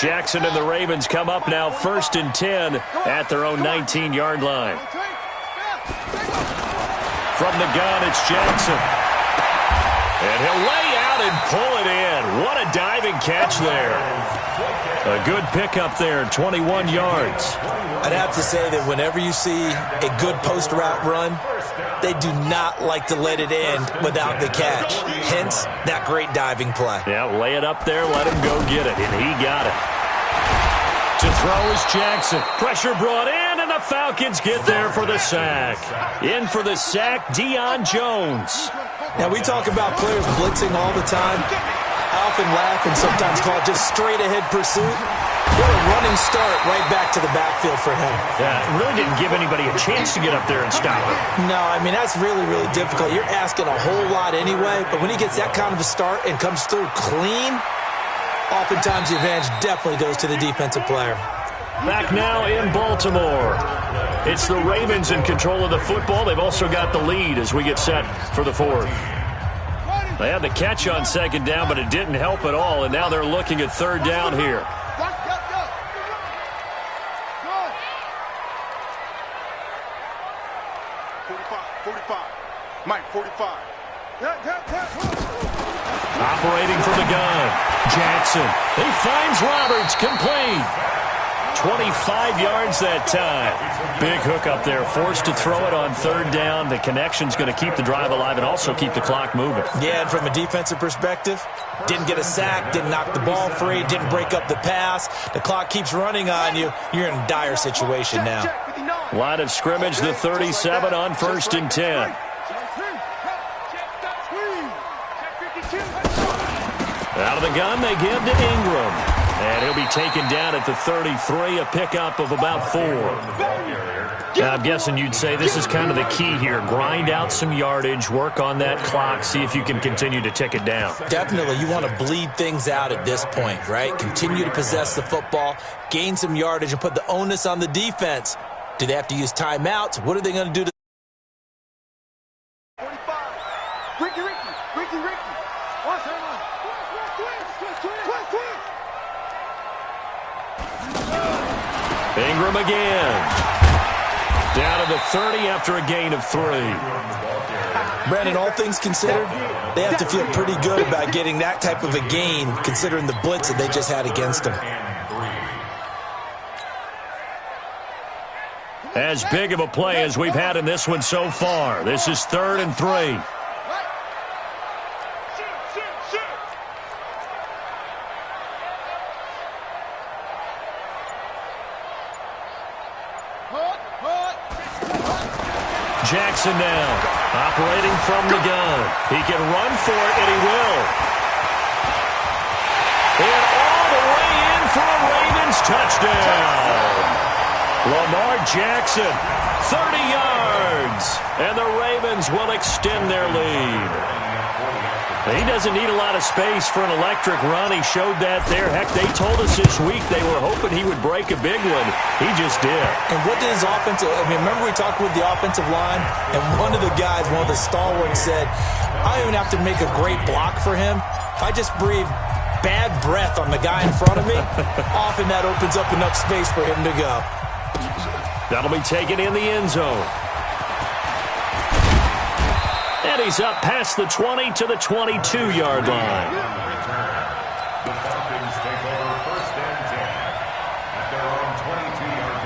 Jackson and the Ravens come up now 1st and 10 at their own 19-yard line. From the gun, it's Jackson. And he'll lay out and pull it in. What a diving catch there. A good pickup there, 21 yards. I'd have to say that whenever you see a good post route run, they do not like to let it end without the catch. Hence, that great diving play. Yeah, lay it up there, let him go get it, and he got it. To throw is Jackson. Pressure brought in, and the Falcons get there for the sack. In for the sack, Deion Jones. Now, we talk about players blitzing all the time. I often laugh and sometimes call it just straight-ahead pursuit. What a running start right back to the backfield for him. Yeah, it really didn't give anybody a chance to get up there and stop him. No, I mean, that's really, really difficult. You're asking a whole lot anyway, but when he gets that kind of a start and comes through clean, oftentimes the advantage definitely goes to the defensive player. Back now in Baltimore. It's the Ravens in control of the football. They've also got the lead as we get set for the fourth. They had the catch on second down, but it didn't help at all, and now they're looking at third down here. Mike, 45. Operating from the gun, Jackson. He finds Roberts, complete. 25 yards that time. Big hook up there, forced to throw it on third down. The connection's going to keep the drive alive and also keep the clock moving. Yeah, and from a defensive perspective, didn't get a sack, didn't knock the ball free, didn't break up the pass. The clock keeps running on you. You're in a dire situation now. Line of scrimmage, the 37 on 1st and 10. Out of the gun, they give to Ingram. And he'll be taken down at the 33, a pickup of about 4. Now, I'm guessing you'd say this is kind of the key here. Grind out some yardage, work on that clock, see if you can continue to tick it down. Definitely. You want to bleed things out at this point, right? Continue to possess the football, gain some yardage, and put the onus on the defense. Do they have to use timeouts? What are they going to do to... Ingram again. Down to the 30 after a gain of 3. Brandon, all things considered, they have to feel pretty good about getting that type of a gain considering the blitz that they just had against them. As big of a play as we've had in this one so far. This is 3rd and 3. Jackson now, operating from the gun. He can run for it, and he will. And all the way in for a Ravens touchdown. Lamar Jackson, 30 yards, and the Ravens will extend their lead. He doesn't need a lot of space for an electric run. He showed that there. Heck, they told us this week they were hoping he would break a big one. He just did. And what did his offensive... I mean, remember we talked with the offensive line, and one of the guys, one of the stalwarts said, I don't even have to make a great block for him. If I just breathe bad breath on the guy in front of me, often that opens up enough space for him to go. That'll be taken in the end zone. And he's up past the 20 to the 22-yard line. The Falcons take over 1st and 10 at their own 22-yard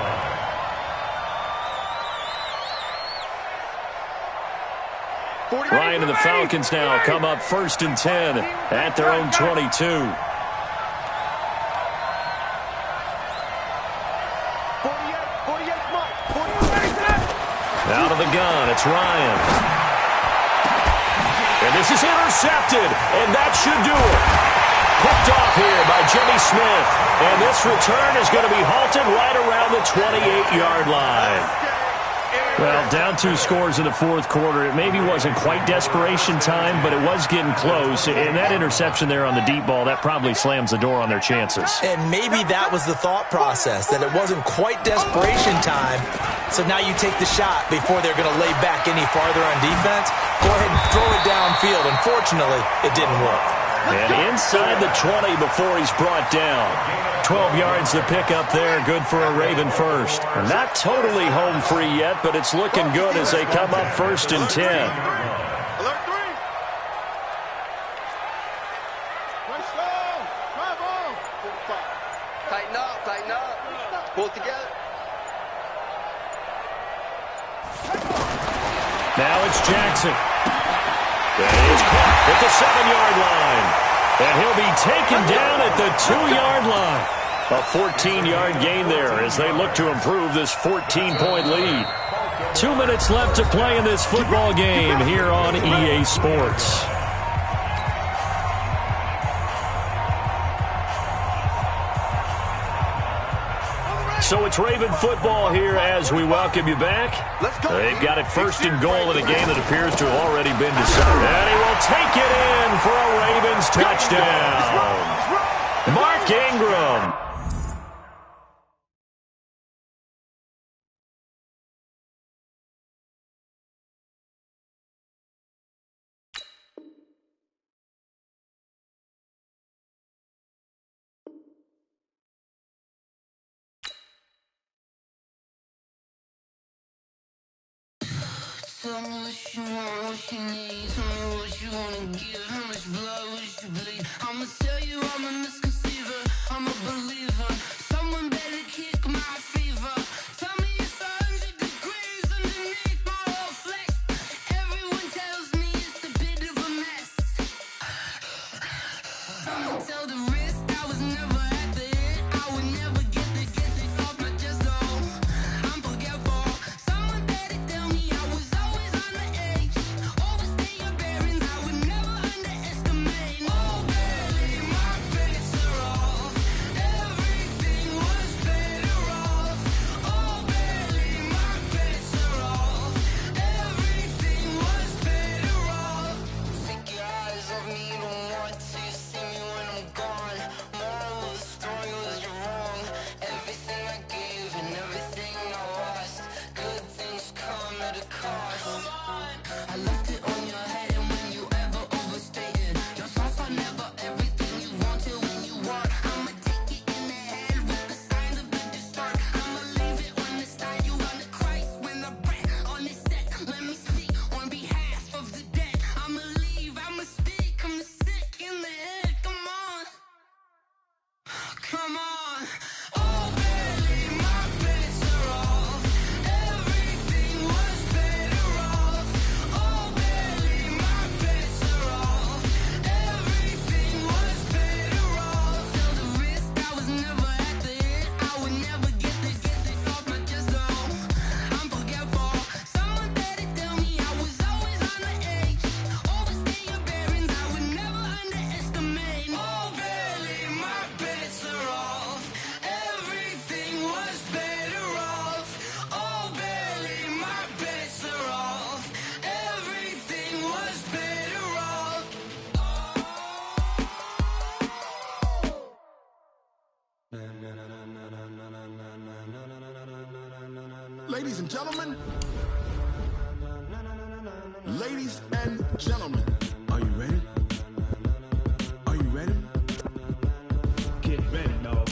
line. Ryan and the Falcons now come up 1st and 10 at their own 22. Out of the gun, it's Ryan. And this is intercepted, and that should do it. Picked off here by Jimmy Smith. And this return is going to be halted right around the 28-yard line. Well, down 2 scores in the fourth quarter. It maybe wasn't quite desperation time, but it was getting close. And that interception there on the deep ball, that probably slams the door on their chances. And maybe that was the thought process, that it wasn't quite desperation time. So now you take the shot before they're going to lay back any farther on defense. Go ahead and throw it downfield. Unfortunately, it didn't work. And inside the 20 before he's brought down. 12 yards to pick up there, good for a Raven first. Not totally home free yet, but it's looking good as they come up 1st and 10. Tighten up. Pull it together. Now it's Jackson. And he's caught at the 7-yard line. And he'll be taken down at the 2-yard line. A 14-yard gain there as they look to improve this 14-point lead. 2 minutes left to play in this football game here on EA Sports. So it's Raven football here as we welcome you back. They've got it 1st and goal in a game that appears to have already been decided. And he will take it in for a Ravens touchdown. Mark Ingram. Tell me what you want, what you need. Tell me what you wanna give. How much blood would you bleed? I'ma tell you I'm a misconceiver. I'm a believer. Someone better kick my fever. Tell me it's 100 degrees underneath my whole flex. Everyone tells me it's a bit of a mess. I'ma tell the risk I was never at the hit. I would never get it off my chest though. I'm forgetful. Someone better tell me I was always on the edge. Overstay your bearings, I would never underestimate. Oh baby, my bets are off. Everything was better off. Oh baby, my bets are off. Everything was better off. Take your eyes off me, don't want to see me when I'm gone. Moral of the story was you're wrong. Everything I gave and everything I lost. Good things come at a cost. I left it on your head and when you ever overstated. Your thoughts are never everything you wanted when you want. I'ma take it in the head with the signs of the distort. I'ma leave it on the side. You on the Christ when I breath on this set. Let me speak on behalf of the dead. I'ma leave, I'ma speak. I'm the sick in the head. Come on. Come on. Oh baby, my bets are off. Everything was better off. Oh baby, my bets are off. Everything was better off. Tell the risk I was never at the hit. I would never get it off my chest though. I'm forgetful. Someone better tell me I was always on the edge. Overstay your bearings, I would never underestimate. Oh baby, my bets are off. Everything was better off. Oh baby, my bets are off. Everything was better off. Ladies and gentlemen, ladies and gentlemen, are you ready? Are you ready? Get ready, dog.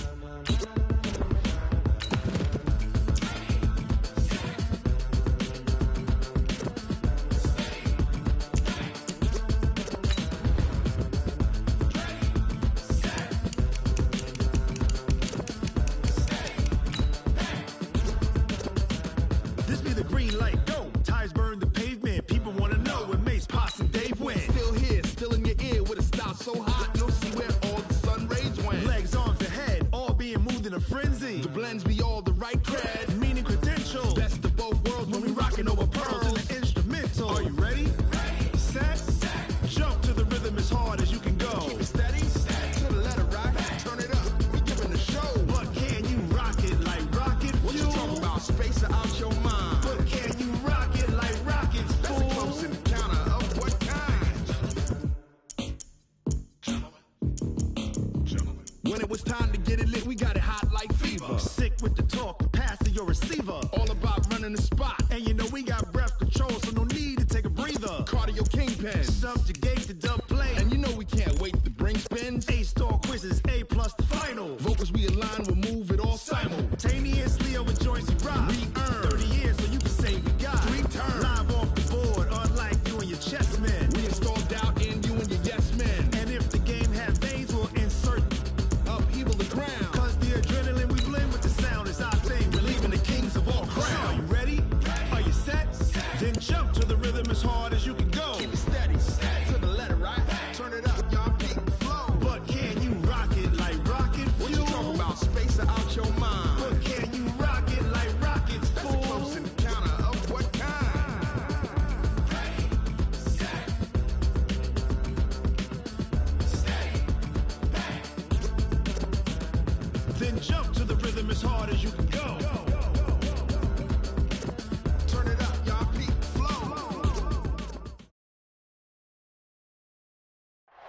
This be the green light, go. Tires burn the pavement. People want to know when Mace, Poss, and Dave win. we'll move it all simultaneously over joints we rock. We earn 30 years so you can say we got 3 turns. Live off the board, unlike you and your chess men. We install doubt in you and your yes men. And if the game has veins, we'll insert upheaval the ground. Cause the adrenaline we blend with the sound is our thing. We're leaving the kings of all crowns. Are you ready? Are you set? Then jump to the rhythm as hard as you can go. Keep it steady, to the letter, right? Turn it up, y'all keep the flow. But can you rock it like rocket fuel? What you talking about? Space out your mind. But can you rock it like rockets, fool? That's a close encounter of what kind? Then jump to the rhythm as hard as you can go. Turn it up, y'all keep the flow.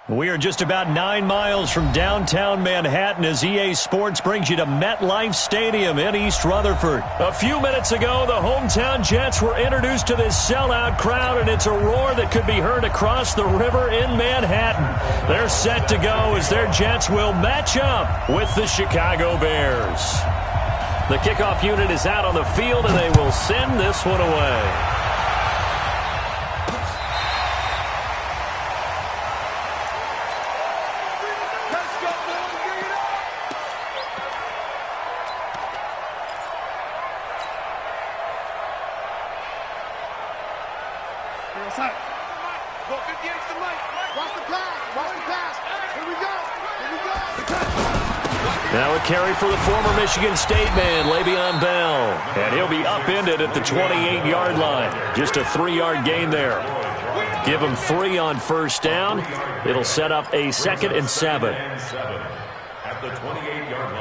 We are just about 9 miles from downtown Manhattan as EA Sports brings you to MetLife Stadium in East Rutherford. A few minutes ago, the hometown Jets were introduced to this sellout crowd, and it's a roar that could be heard across the river in Manhattan. They're set to go as their Jets will match up with the Chicago Bears. The kickoff unit is out on the field, and they will send this one away. Now a carry for the former Michigan State man, Le'Veon Bell. And he'll be upended at the 28-yard line. Just a 3-yard gain there. Give him 3 on first down. It'll set up a 2nd and 7. At the 28-yard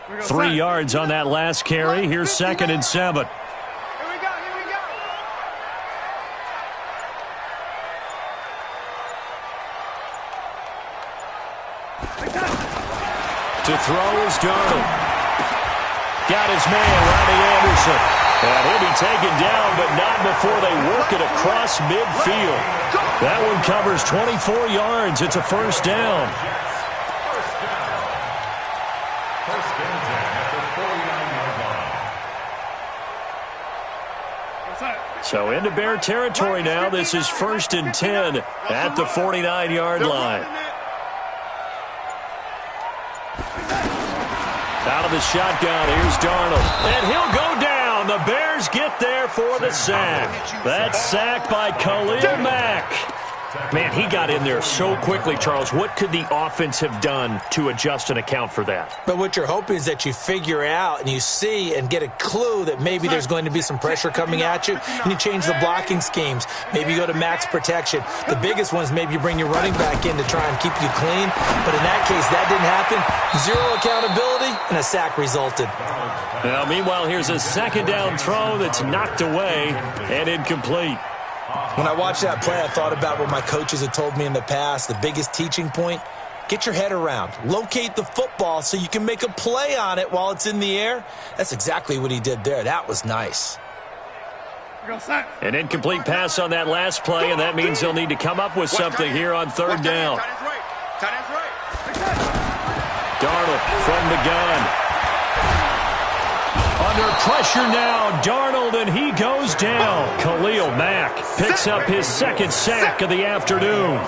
line. 3 yards on that last carry. Here's 2nd and 7. To throw is Darnold. Got his man, Ronnie Anderson. And he'll be taken down, but not before they work it across midfield. That one covers 24 yards. It's a first down. First and 10 at the 49-yard line. So into Bear territory now. This is 1st and 10 at the 49-yard line. Out of the shotgun, here's Darnold. And he'll go down. The Bears get there for the sack. That sack by Khalil Mack. Man, he got in there so quickly, Charles. What could the offense have done to adjust and account for that? But what you're hoping is that you figure out and you see and get a clue that maybe there's going to be some pressure coming at you, and you change the blocking schemes. Maybe you go to max protection. The biggest one is maybe you bring your running back in to try and keep you clean. But in that case, that didn't happen. 0 accountability, and a sack resulted. Now, meanwhile, here's a 2nd down throw that's knocked away and incomplete. When I watched that play, I thought about what my coaches had told me in the past. The biggest teaching point, get your head around. Locate the football so you can make a play on it while it's in the air. That's exactly what he did there. That was nice. An incomplete pass on that last play, and that means they'll need to come up with something here on 3rd down. Darnold from the gun. Under pressure now, Darnold, and he goes down. Khalil Mack picks up his 2nd sack of the afternoon.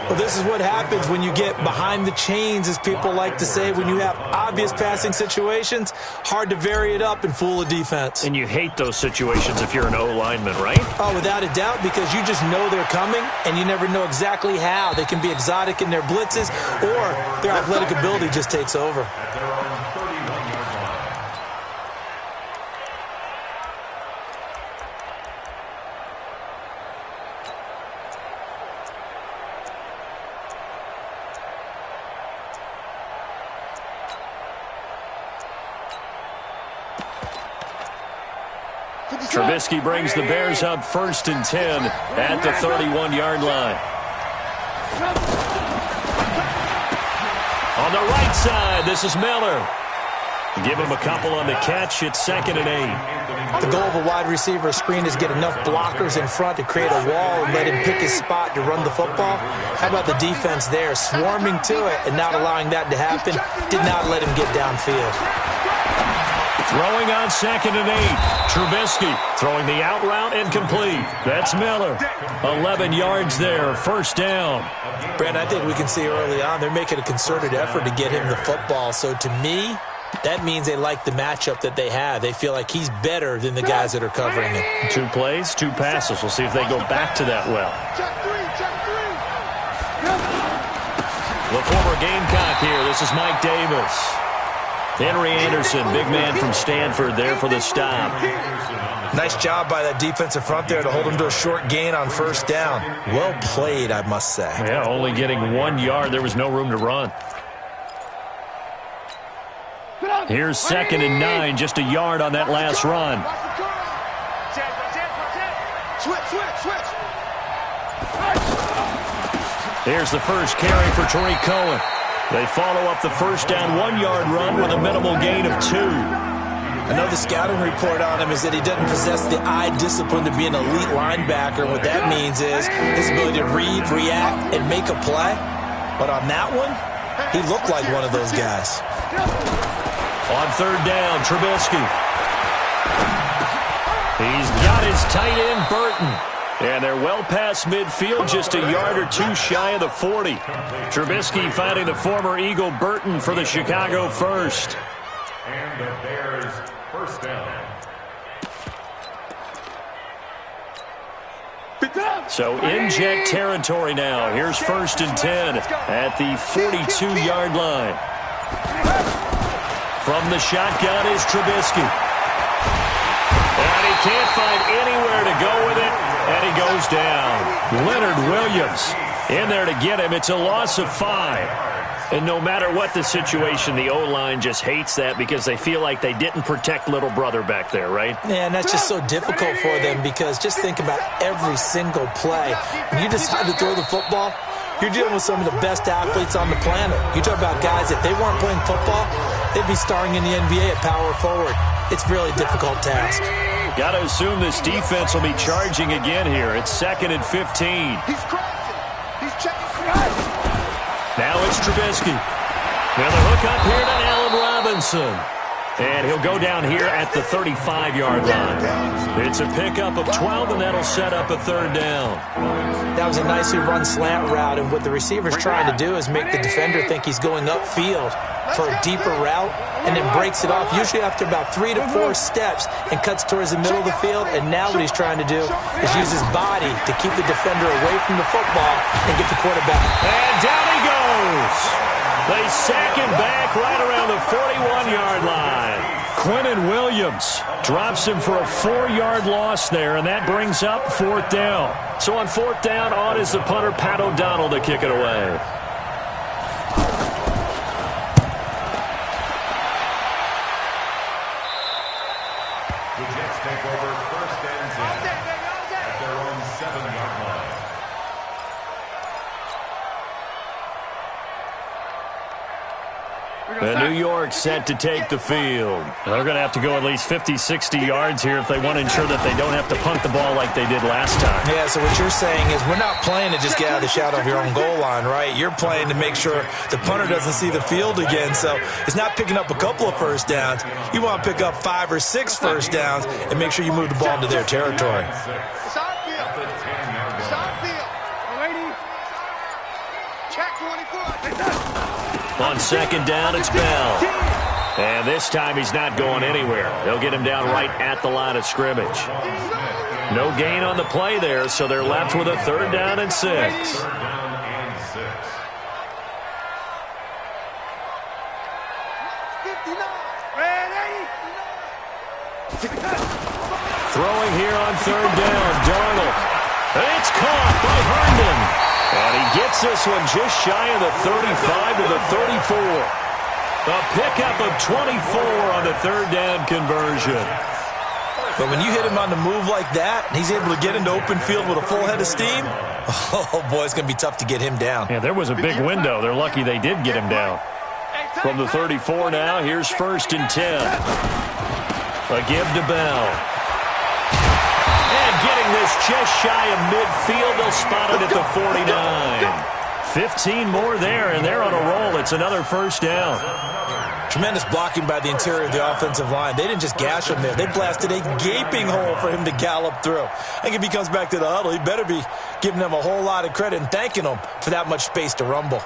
Well, this is what happens when you get behind the chains, as people like to say. When you have obvious passing situations, hard to vary it up and fool a defense. And you hate those situations if you're an O-lineman, right? Oh, without a doubt, because you just know they're coming, and you never know exactly how. They can be exotic in their blitzes, or their athletic ability just takes over. Trubisky brings the Bears up 1st and 10 at the 31-yard line. On the right side, this is Miller. Give him a couple on the catch. It's 2nd and 8. The goal of a wide receiver screen is get enough blockers in front to create a wall and let him pick his spot to run the football. How about the defense there, swarming to it and not allowing that to happen? Did not let him get downfield. Throwing on 2nd and 8. Trubisky throwing the out route and complete. That's Miller. 11 yards there, 1st down. Brent, I think we can see early on they're making a concerted effort to get him the football. So to me, that means they like the matchup that they have. They feel like he's better than the guys that are covering him. 2 plays, 2 passes. We'll see if they go back to that well. The former Gamecock here. This is Mike Davis. Henry Anderson, big man from Stanford there for the stop. Nice job by that defensive front there to hold him to a short gain on 1st down. Well played, I must say. Yeah, only getting 1 yard. There was no room to run. Here's 2nd and 9, just a yard on that last run. Here's the first carry for Tariq Cohen. They follow up the 1st down 1-yard run with a minimal gain of 2. I know the scouting report on him is that he doesn't possess the eye discipline to be an elite linebacker. What that means is his ability to read, react, and make a play. But on that one, he looked like one of those guys. On 3rd down, Trubisky. He's got his tight end, Burton. And they're well past midfield, just a yard or 2 shy of the 40. Trubisky finding the former Eagle Burton for the Chicago first. And the Bears' 1st down. So inject territory now. Here's 1st and 10 at the 42-yard line. From the shotgun is Trubisky. And he can't find anywhere to go with it, and he goes down. Leonard Williams in there to get him. It's a loss of 5. And no matter what the situation, the O-line just hates that because they feel like they didn't protect little brother back there, right? Yeah, and that's just so difficult for them because just think about every single play. When you decide to throw the football, you're dealing with some of the best athletes on the planet. You talk about guys, if they weren't playing football, they'd be starring in the NBA at power forward. It's a really difficult task. Got to assume this defense will be charging again here. It's 2nd and 15. He's crossing. He's checking. Now it's Trubisky. Now the hook up here to Allen Robinson. And he'll go down here at the 35-yard line. It's a pickup of 12, and that'll set up a 3rd down. That was a nicely run slant route, and what the receiver's trying to do is make the defender think he's going upfield for a deeper route and then breaks it off, usually after about 3 to 4 steps, and cuts towards the middle of the field. And now what he's trying to do is use his body to keep the defender away from the football and get the quarterback. And down he goes. They sack him back right around the 41-yard line. Quentin Williams drops him for a 4-yard loss there, and that brings up 4th down. So on 4th down, on is the punter, Pat O'Donnell, to kick it away. The Jets take over 1st and 10 at their own 7-yard line. And New York set to take the field. They're going to have to go at least 50, 60 yards here if they want to ensure that they don't have to punt the ball like they did last time. Yeah, so what you're saying is we're not playing to just get out of the shadow of your own goal line, right? You're playing to make sure the punter doesn't see the field again. So it's not picking up a couple of 1st downs. You want to pick up 5 or 6 1st downs and make sure you move the ball into their territory. It's on field. It's on field. Check 24. On 2nd down, it's Bell. And this time he's not going anywhere. They'll get him down right at the line of scrimmage. No gain on the play there, so they're left with a 3rd down and 6. Throwing here on 3rd down, Darnold. It's caught by Herndon. And he gets this one just shy of the 35 to the 34. A pickup of 24 on the 3rd down conversion. But when you hit him on the move like that, and he's able to get into open field with a full head of steam, oh, boy, it's going to be tough to get him down. Yeah, there was a big window. They're lucky they did get him down. From the 34 now, here's 1st and 10. A give to Bell. And getting this just shy of midfield, they'll spot it at the 49. 15 more there, and they're on a roll. It's another 1st down. Tremendous blocking by the interior of the offensive line. They didn't just gash him there. They blasted a gaping hole for him to gallop through. I think if he comes back to the huddle, he better be giving them a whole lot of credit and thanking them for that much space to rumble.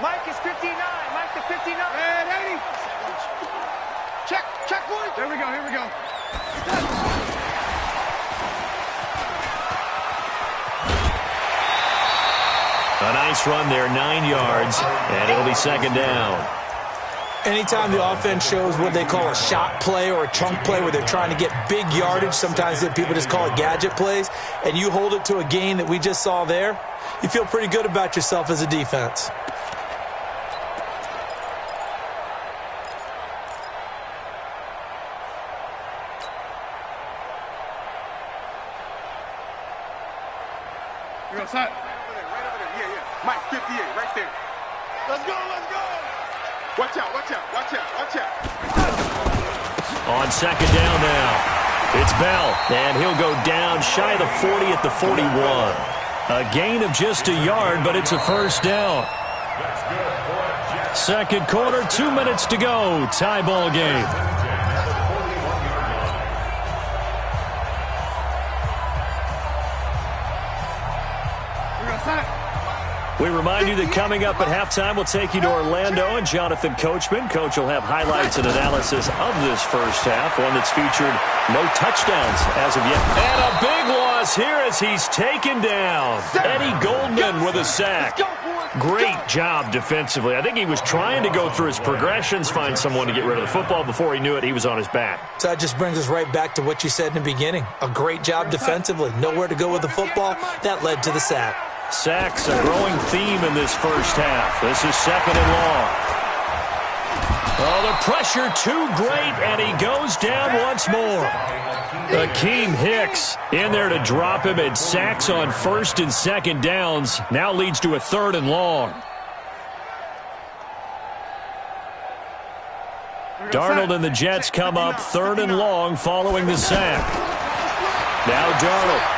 Mike is 59. Mike to 59. And 80. Check one. Here we go. A nice run there, 9 yards, and it'll be 2nd down. Anytime the offense shows what they call a shot play or a chunk play where they're trying to get big yardage, sometimes people just call it gadget plays, and you hold it to a gain that we just saw there, you feel pretty good about yourself as a defense. You're outside. Right over there. Yeah. Mike, 58, right there. Let's go. Watch out. On 2nd down now, it's Bell, and he'll go down shy of the 40 at the 41. A gain of just a yard, but it's a 1st down. 2nd quarter, 2 minutes to go. Tie ball game. We remind you that coming up at halftime, we'll take you to Orlando and Jonathan Coachman. Coach will have highlights and analysis of this first half, one that's featured no touchdowns as of yet. And a big loss here as he's taken down. Eddie Goldman with a sack. Great job defensively. I think he was trying to go through his progressions, find someone to get rid of the football. Before he knew it, he was on his back. So that just brings us right back to what you said in the beginning. A great job defensively. Nowhere to go with the football. That led to the sack. Sacks, a growing theme in this first half. This is 2nd and long. Oh, the pressure too great, and he goes down once more. Akeem Hicks in there to drop him, and sacks on 1st and 2nd downs. Now leads to a 3rd and long. Darnold and the Jets come up 3rd and long following the sack. Now Darnold.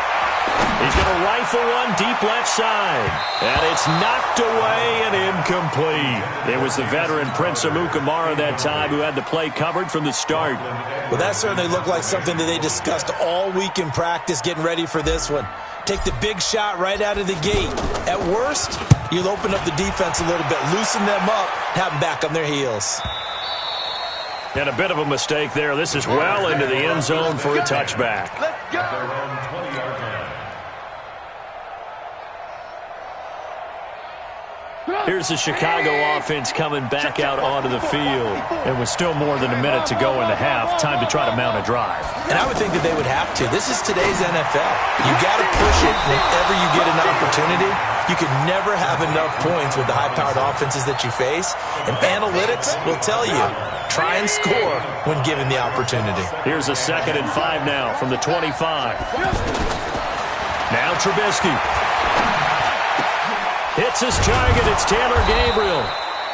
He's going to rifle one deep left side. And it's knocked away and incomplete. It was the veteran Prince Amukamara that time who had the play covered from the start. Well, that certainly looked like something that they discussed all week in practice getting ready for this one. Take the big shot right out of the gate. At worst, you'll open up the defense a little bit, loosen them up, have them back on their heels. And a bit of a mistake there. This is well into the end zone for a touchback. Let's go. Here's the Chicago offense coming back out onto the field. And with still more than a minute to go in the half, time to try to mount a drive. And I would think that they would have to. This is today's NFL. You got to push it whenever you get an opportunity. You can never have enough points with the high-powered offenses that you face. And analytics will tell you, try and score when given the opportunity. Here's a 2nd and 5 now from the 25. Now Trubisky. Hits his target. It's Taylor Gabriel.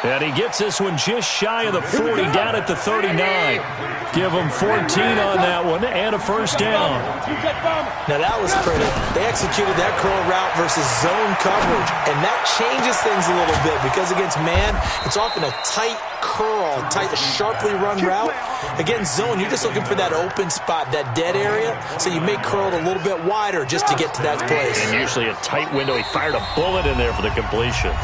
And he gets this one just shy of the 40, down at the 39. Give him 14 on that one and a 1st down. Now that was pretty. They executed that curl route versus zone coverage, and that changes things a little bit because against man, it's often a tight curl, tight, sharply run route. Against zone, you're just looking for that open spot, that dead area, so you make curl a little bit wider just to get to that place. And usually a tight window. He fired a bullet in there for the completion.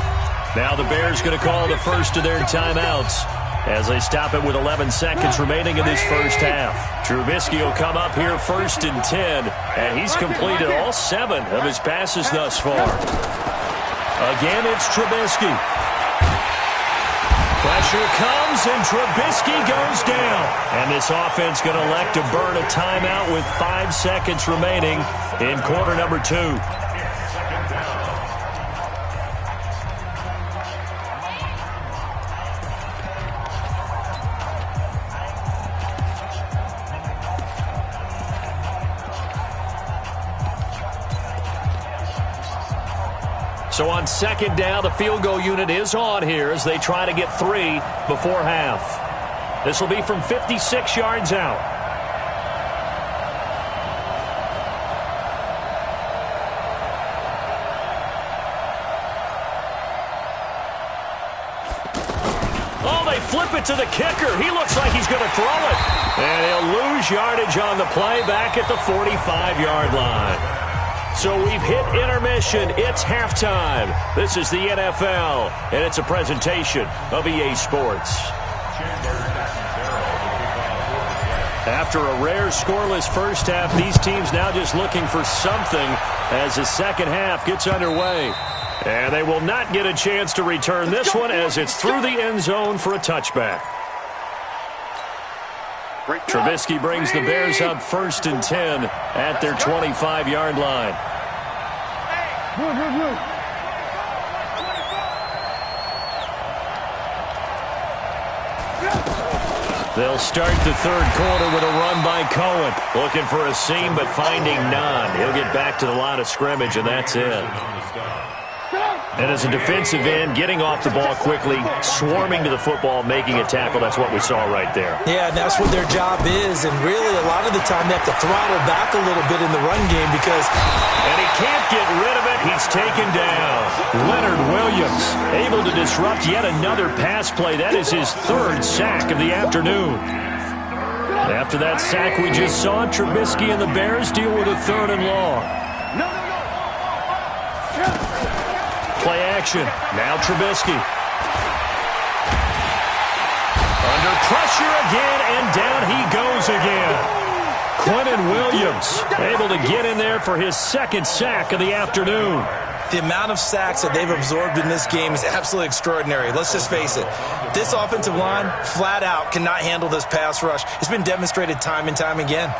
Now the Bears going to call the first of their timeouts as they stop it with 11 seconds remaining in this first half. Trubisky will come up here 1st and 10, and he's completed all 7 of his passes thus far. Again, it's Trubisky. Pressure comes, and Trubisky goes down. And this offense going to elect to burn a timeout with 5 seconds remaining in quarter number 2. So on second down, the field goal unit is on here as they try to get 3 before half. This will be from 56 yards out. Flip it to the kicker. He looks like he's going to throw it. And he'll lose yardage on the play back at the 45-yard line. So we've hit intermission. It's halftime. This is the NFL, and it's a presentation of EA Sports. After a rare scoreless first half, these teams now just looking for something as the second half gets underway. And they will not get a chance to return this one as it's through the end zone for a touchback. Trubisky brings the Bears up 1st and 10 at their 25-yard line. They'll start the third quarter with a run by Cohen. Looking for a seam but finding none. He'll get back to the line of scrimmage, and that's it. And as a defensive end, getting off the ball quickly, swarming to the football, making a tackle, that's what we saw right there. Yeah, and that's what their job is. And really, a lot of the time, they have to throttle back a little bit in the run game because... And he can't get rid of it. He's taken down. Leonard Williams able to disrupt yet another pass play. That is his 3rd sack of the afternoon. After that sack we just saw, Trubisky and the Bears deal with a 3rd and long. Play action. Now Trubisky. Under pressure again, and down he goes again. Quentin Williams able to get in there for his 2nd sack of the afternoon. The amount of sacks that they've absorbed in this game is absolutely extraordinary. Let's just face it. This offensive line, flat out, cannot handle this pass rush. It's been demonstrated time and time again.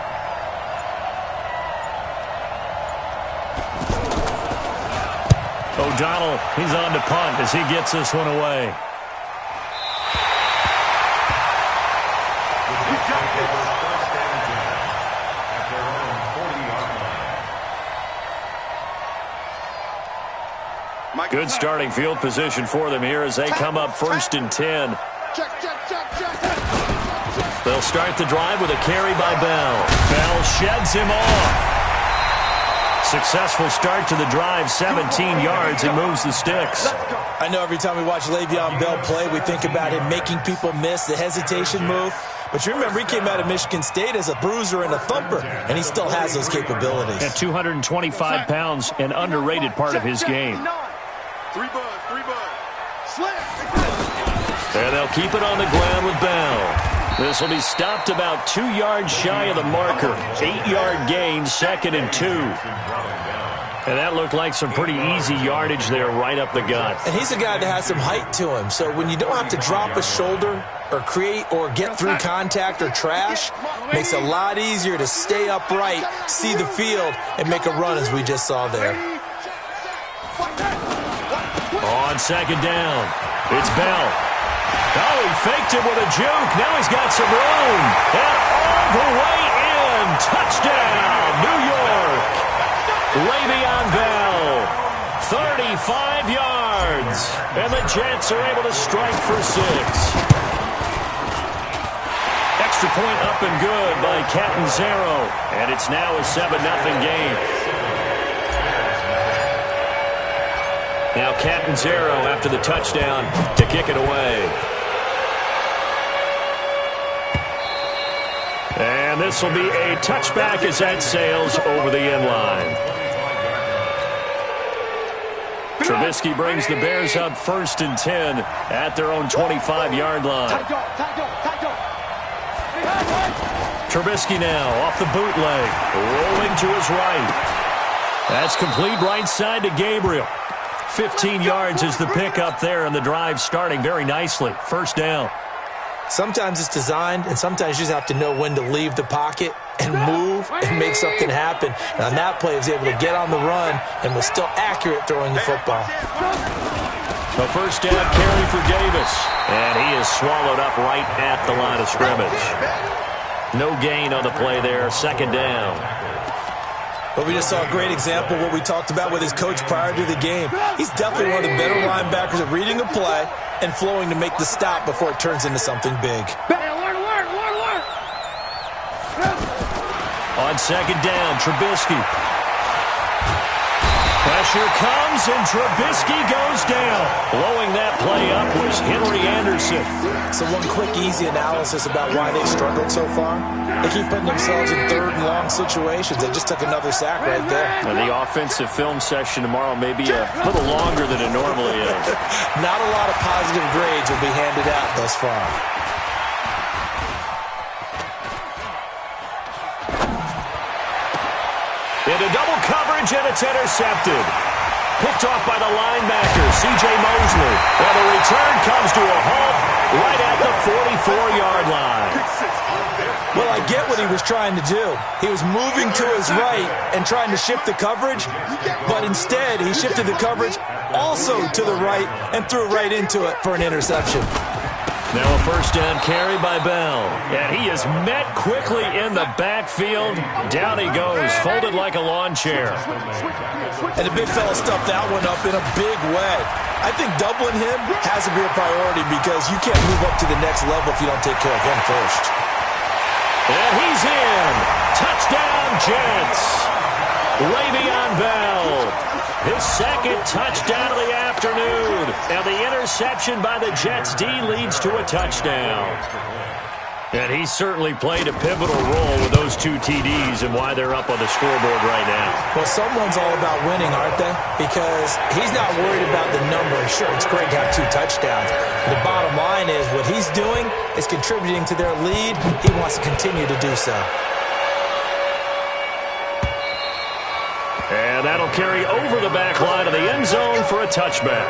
O'Donnell, he's on to punt as he gets this one away. Good starting field position for them here as they come up 1st and 10. They'll start the drive with a carry by Bell. Bell sheds him off. Successful start to the drive, 17 yards, and moves the sticks. I know every time we watch Le'Veon Bell play, we think about him making people miss the hesitation move. But you remember, he came out of Michigan State as a bruiser and a thumper, and he still has those capabilities. At 225 pounds, an underrated part of his game. 3 bud. And they'll keep it on the ground with Bell. This will be stopped about 2 yards shy of the marker. 8-yard gain, 2nd and 2. And that looked like some pretty easy yardage there right up the gut. And he's a guy that has some height to him. So when you don't have to drop a shoulder or create or get through contact or trash, makes it a lot easier to stay upright, see the field, and make a run as we just saw there. On 2nd down, it's Bell. Oh, he faked it with a juke. Now he's got some room. And all the way in. Touchdown, New York. Le'Veon Bell, 35 yards. And the Jets are able to strike for 6. Extra point up and good by Catanzaro. And it's now a 7-0 game. Now Catanzaro after the touchdown to kick it away. And this will be a touchback as that sails over the end line. Trubisky brings the Bears up 1st and 10 at their own 25-yard line. Trubisky now off the bootleg, rolling to his right. That's complete right side to Gabriel. 15 yards is the pickup there, and the drive starting very nicely. 1st down. Sometimes it's designed, and sometimes you just have to know when to leave the pocket and move and make something happen. And on that play, he was able to get on the run and was still accurate throwing the football. A 1st down carry for Davis, and he is swallowed up right at the line of scrimmage. No gain on the play there, 2nd down. But we just saw a great example of what we talked about with his coach prior to the game. He's definitely one of the better linebackers at reading a play and flowing to make the stop before it turns into something big. On second down, Trubisky. Pressure comes, and Trubisky goes down. Blowing that play up was Henry Anderson. So one quick, easy analysis about why they struggled so far. They keep putting themselves in third and long situations. They just took another sack right there. And the offensive film session tomorrow may be a little longer than it normally is. Not a lot of positive grades will be handed out thus far. Into double coverage, and it's intercepted. Picked off by the linebacker, C.J. Mosley. Well, the return comes to a halt right at the 44-yard line. Well, I get what he was trying to do. He was moving to his right and trying to shift the coverage, but instead he shifted the coverage also to the right and threw right into it for an interception. Now a first down carry by Bell. And he is met quickly in the backfield. Down he goes, folded like a lawn chair. And the big fella stuffed that one up in a big way. I think doubling him has to be a priority because you can't move up to the next level if you don't take care of him first. And he's in. Touchdown, Jets. Le'Veon Bell. His second touchdown of the afternoon. And the interception by the Jets D leads to a touchdown. And he certainly played a pivotal role with those two TDs and why they're up on the scoreboard right now. Well, someone's all about winning, aren't they? Because he's not worried about the number. Sure, it's great to have two touchdowns. The bottom line is what he's doing is contributing to their lead. He wants to continue to do so. And that'll carry over the back line of the end zone for a touchback.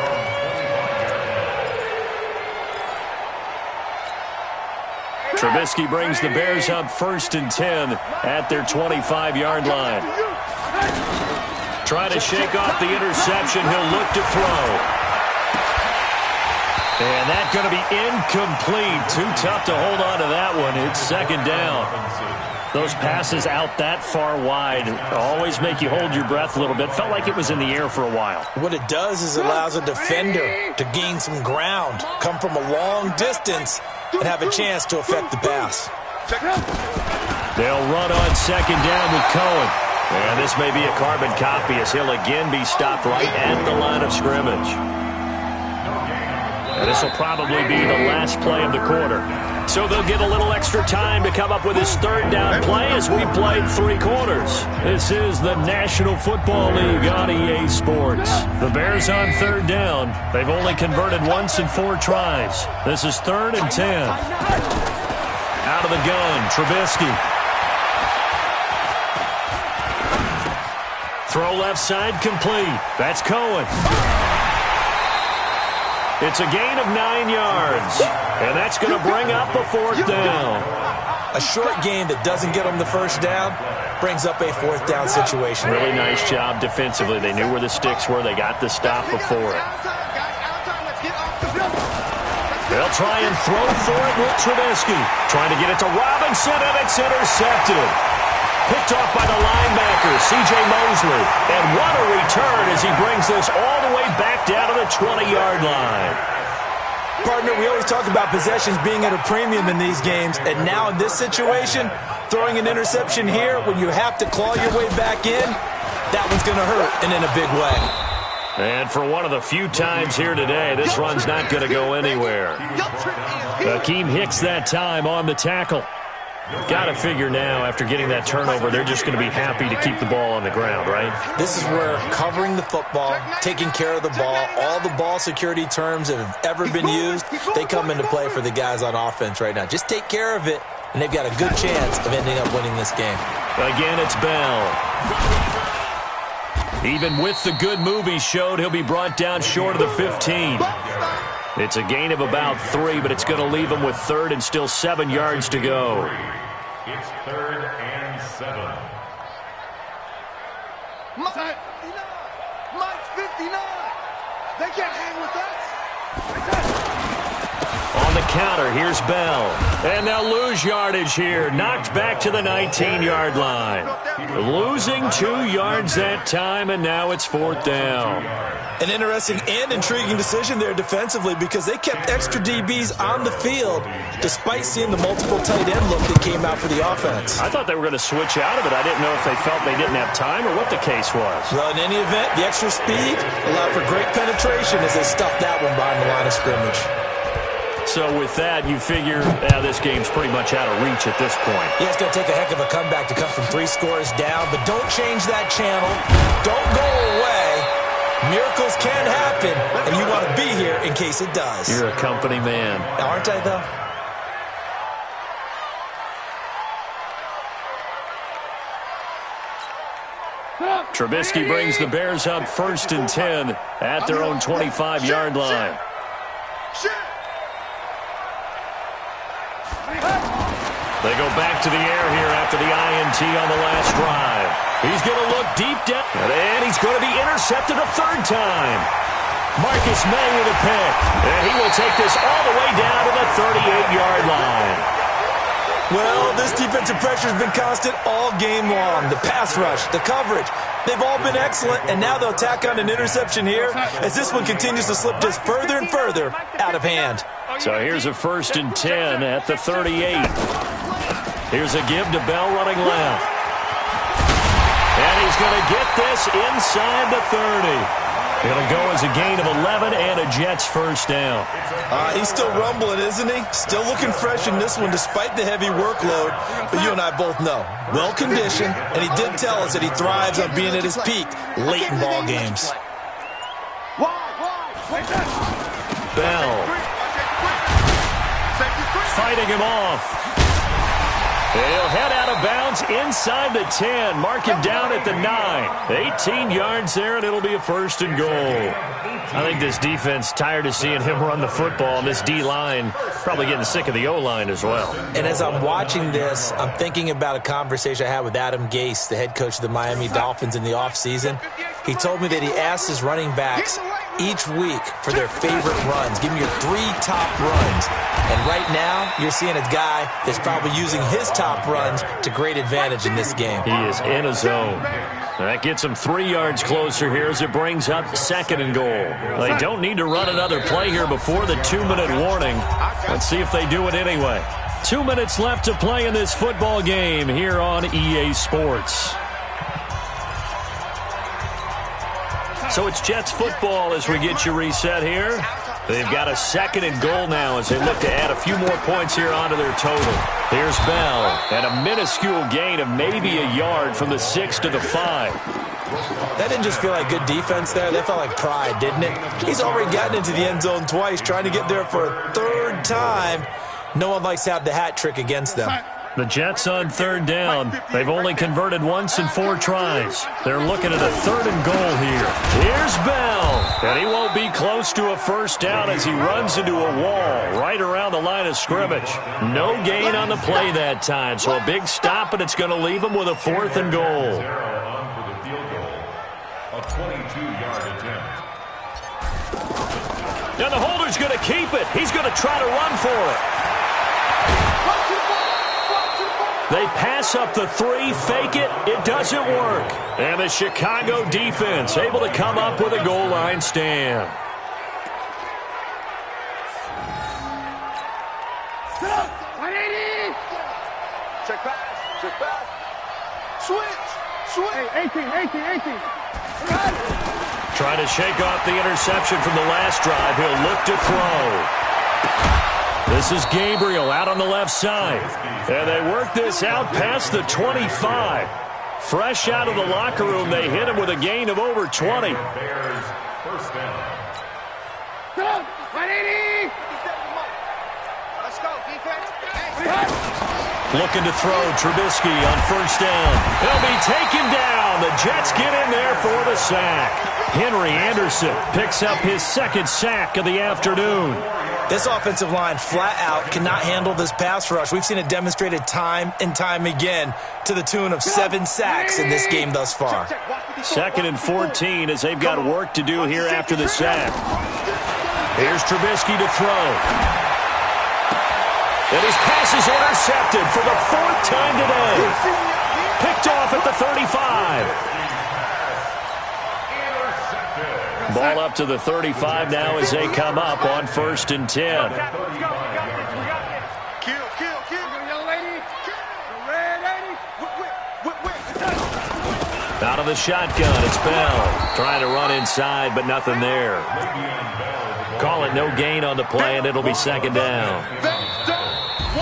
Trubisky brings the Bears up 1st and 10 at their 25-yard line. Trying to shake off the interception. He'll look to throw. And that's going to be incomplete. Too tough to hold on to that one. It's second down. Those passes out that far wide always make you hold your breath a little bit. Felt like it was in the air for a while. What it does is it allows a defender to gain some ground, come from a long distance, and have a chance to affect the pass. They'll run on second down with Cohen. And this may be a carbon copy as he'll again be stopped right at the line of scrimmage. And this will probably be the last play of the quarter. So they'll get a little extra time to come up with his third down play as we played 3 quarters. This is the National Football League on EA Sports. The Bears on third down. They've only converted once in 4 tries. This is 3rd and 10. Out of the gun, Trubisky. Throw left side complete. That's Cohen. It's a gain of 9 yards. And that's going to bring up a 4th down. A short game that doesn't get them the first down brings up a 4th down situation. Really nice job defensively. They knew where the sticks were. They got the stop before it. They'll try and throw for it with Trubisky. Trying to get it to Robinson, and it's intercepted. Picked off by the linebacker, C.J. Mosley. And what a return as he brings this all the way back down to the 20-yard line. Partner, we always talk about possessions being at a premium in these games, and now in this situation, throwing an interception here when you have to claw your way back in, that one's going to hurt, and in a big way. And for one of the few times here today, this run's not going to go anywhere. Akeem Hicks that time on the tackle. Got to figure now, after getting that turnover, they're just going to be happy to keep the ball on the ground, right? This is where covering the football, taking care of the ball, all the ball security terms that have ever been used, they come into play for the guys on offense right now. Just take care of it, and they've got a good chance of ending up winning this game. Again, it's Bell. Even with the good move he showed, he'll be brought down short of the 15. It's a gain of about 3, but it's going to leave him with 3rd and still 7 yards to go. It's 3rd and 7. Mike's 59. They can't hang with us. On On the counter, here's Bell. And they'll lose yardage here. Knocked back to the 19-yard line. Losing 2 yards that time, and now it's 4th down. An interesting and intriguing decision there defensively because they kept extra DBs on the field despite seeing the multiple tight end look that came out for the offense. I thought they were going to switch out of it. I didn't know if they felt they didn't have time or what the case was. Well, in any event, the extra speed allowed for great penetration as they stuffed that one behind the line of scrimmage. So with that, you figure this game's pretty much out of reach at this point. Yeah, it's going to take a heck of a comeback to come from 3 scores down, but don't change that channel. Don't go away. Miracles can happen, and you want to be here in case it does. You're a company man. Aren't I, though? Trubisky brings the Bears up 1st and 10 at their own 25-yard line. They go back to the air here after the INT on the last drive. He's going to look deep down, and he's going to be intercepted a 3rd time. Marcus May with a pick, and he will take this all the way down to the 38-yard line. Well, this defensive pressure has been constant all game long. The pass rush, the coverage, they've all been excellent, and now they'll tack on an interception here as this one continues to slip just further and further out of hand. So here's a 1st and 10 at the 38. Here's a give to Bell running left. And he's going to get this inside the 30. Going to go as a gain of 11 and a Jets 1st down. He's still rumbling, isn't he? Still looking fresh in this one despite the heavy workload. But you and I both know, well-conditioned, and he did tell us that he thrives on being at his peak late in ball games. Bell fighting him off. He'll head out of bounds inside the 10. Mark him down at the 9. 18 yards there, and it'll be a 1st and goal. I think this defense tired of seeing him run the football, and this D-line probably getting sick of the O-line as well. And as I'm watching this, I'm thinking about a conversation I had with Adam Gase, the head coach of the Miami Dolphins in the offseason. He told me that he asked his running backs each week for their favorite runs. Give me your 3 top runs. And right now, you're seeing a guy that's probably using his top runs to great advantage in this game. He is in a zone. That gets him 3 yards closer here as it brings up 2nd and goal. They don't need to run another play here before the 2-minute warning. Let's see if they do it anyway. 2 minutes left to play in this football game here on EA Sports. So it's Jets football as we get you reset here. They've got a 2nd and goal now as they look to add a few more points here onto their total. Here's Bell at a minuscule gain of maybe a yard from the 6 to the 5. That didn't just feel like good defense there. That felt like pride, didn't it? He's already gotten into the end zone twice, trying to get there for a 3rd time. No one likes to have the hat trick against them. The Jets on 3rd down. They've only converted once in 4 tries. They're looking at a 3rd and goal here. Here's Bell. And he won't be close to a 1st down as he runs into a wall right around the line of scrimmage. No gain on the play that time. So a big stop, and it's going to leave him with a 4th and goal. A 22-yard attempt. Now the holder's going to keep it. He's going to try to run for it. They pass up the 3, fake it, it doesn't work. And the Chicago defense able to come up with a goal line stand. Check pass. Check pass. Switch. Hey, 18. Trying to shake off the interception from the last drive. He'll look to throw. This is Gabriel out on the left side. And they work this out past the 25. Fresh out of the locker room, they hit him with a gain of over 20. Bears 1st down. Let's go, defense. Looking to throw Trubisky on 1st down. He'll be taken down. The Jets get in there for the sack. Henry Anderson picks up his 2nd sack of the afternoon. This offensive line flat out cannot handle this pass rush. We've seen it demonstrated time and time again to the tune of 7 sacks in this game thus far. 2nd and 14 as they've got work to do here after the sack. Here's Trubisky to throw. And his pass is intercepted for the 4th time today. Picked off at the 35. Ball up to the 35 now as they come up on 1st and 10. Out of the shotgun, it's Bell. Trying to run inside, but nothing there. Call it no gain on the play, and it'll be 2nd down.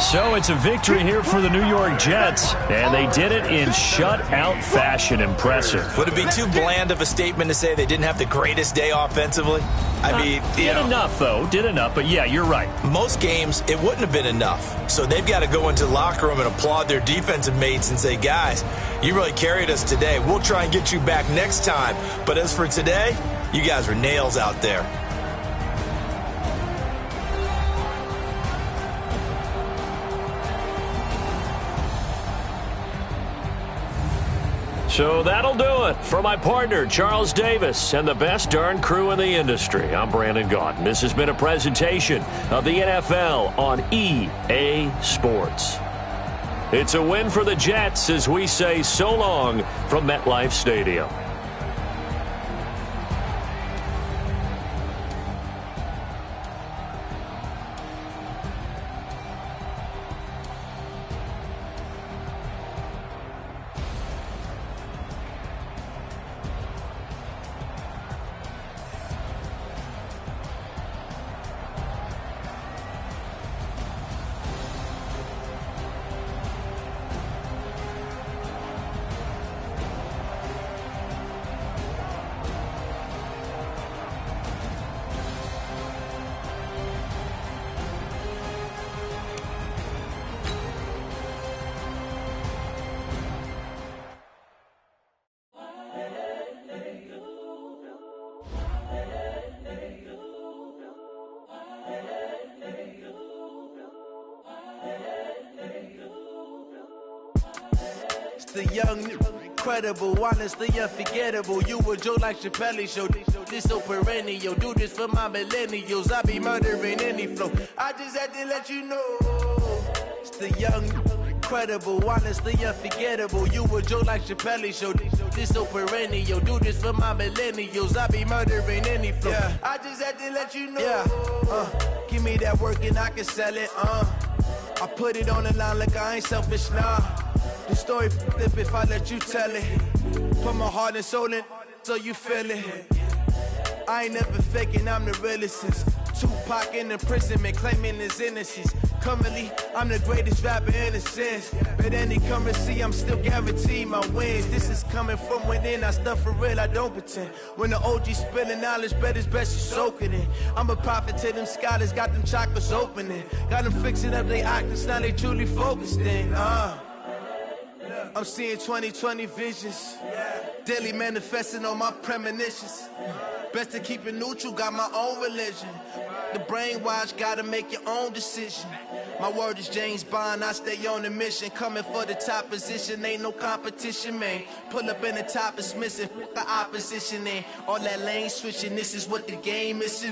So it's a victory here for the New York Jets, and they did it in shutout fashion. Impressive. Would it be too bland of a statement to say they didn't have the greatest day offensively? I mean, did enough, though. Did enough, but yeah, you're right. Most games, it wouldn't have been enough. So they've got to go into the locker room and applaud their defensive mates and say, guys, you really carried us today. We'll try and get you back next time. But as for today, you guys were nails out there. So that'll do it. For my partner, Charles Davis, and the best darn crew in the industry, I'm Brandon Gaudin. This has been a presentation of the NFL on EA Sports. It's a win for the Jets as we say so long from MetLife Stadium. The young, incredible, honestly unforgettable. You a Joe like Chappelle show. This so perennial. Do this for my millennials. I be murdering any flow. I just had to let you know. It's the young, incredible, honestly unforgettable. You a Joe like Chappelle show. This so perennial. Do this for my millennials. I be murdering any flow. Yeah. I just had to let you know. Yeah. Give me that work and I can sell it. I put it on the line like I ain't selfish, nah. The story flip if I let you tell it. Put my heart and soul in so you feel it. I ain't never faking, I'm the realest since Tupac in imprisonment, claiming his innocence. Currently, I'm the greatest rapper in a sense. But any currency, I'm still guaranteed my wins. This is coming from within, I stuff for real, I don't pretend. When the OG spilling knowledge, bet it's best you soak it in. I'm a prophet to them scholars, got them chakras opening. Got them fixing up their octaves, now they truly focused in. I'm seeing 2020 visions. Daily manifesting on my premonitions. Best to keep it neutral, got my own religion. The brainwash, gotta make your own decision. My word is James Bond, I stay on a mission. Coming for the top position, ain't no competition, man. Pull up in the top, it's missing, the opposition in. All that lane switching, this is what the game is.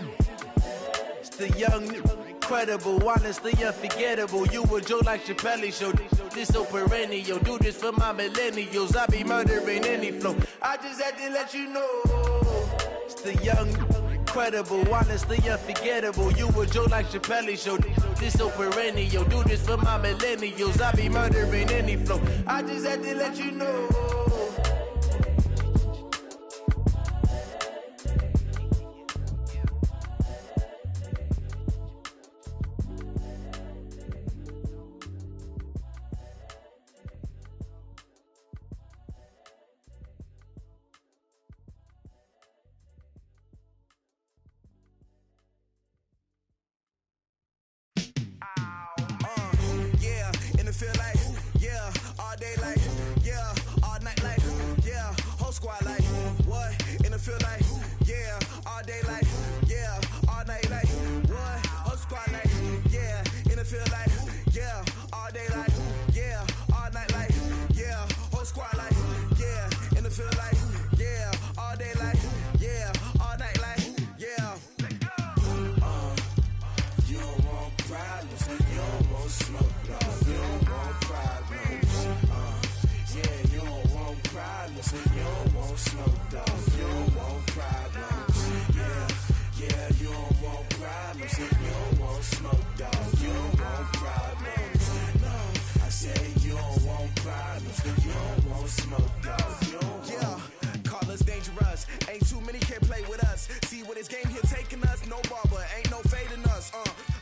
It's the young, incredible, honestly unforgettable. You a Joe like Chappelle show. This so perennial. Do this for my millennials. I be murdering any flow. I just had to let you know. It's the young, incredible, honestly unforgettable. You a Joe like Chappelle show. This so perennial. Do this for my millennials. I be murdering any flow. I just had to let you know. Smoke. problems. You don't want smoke, dog. You don't want problems. Yeah, you don't want problems. You don't want smoke, dog. You don't want problems. No, I say you don't want problems. You don't want smoke, dog. You don't want. Call us dangerous. Ain't too many can play with us. See what this game here taking us. No barber, ain't no fading us.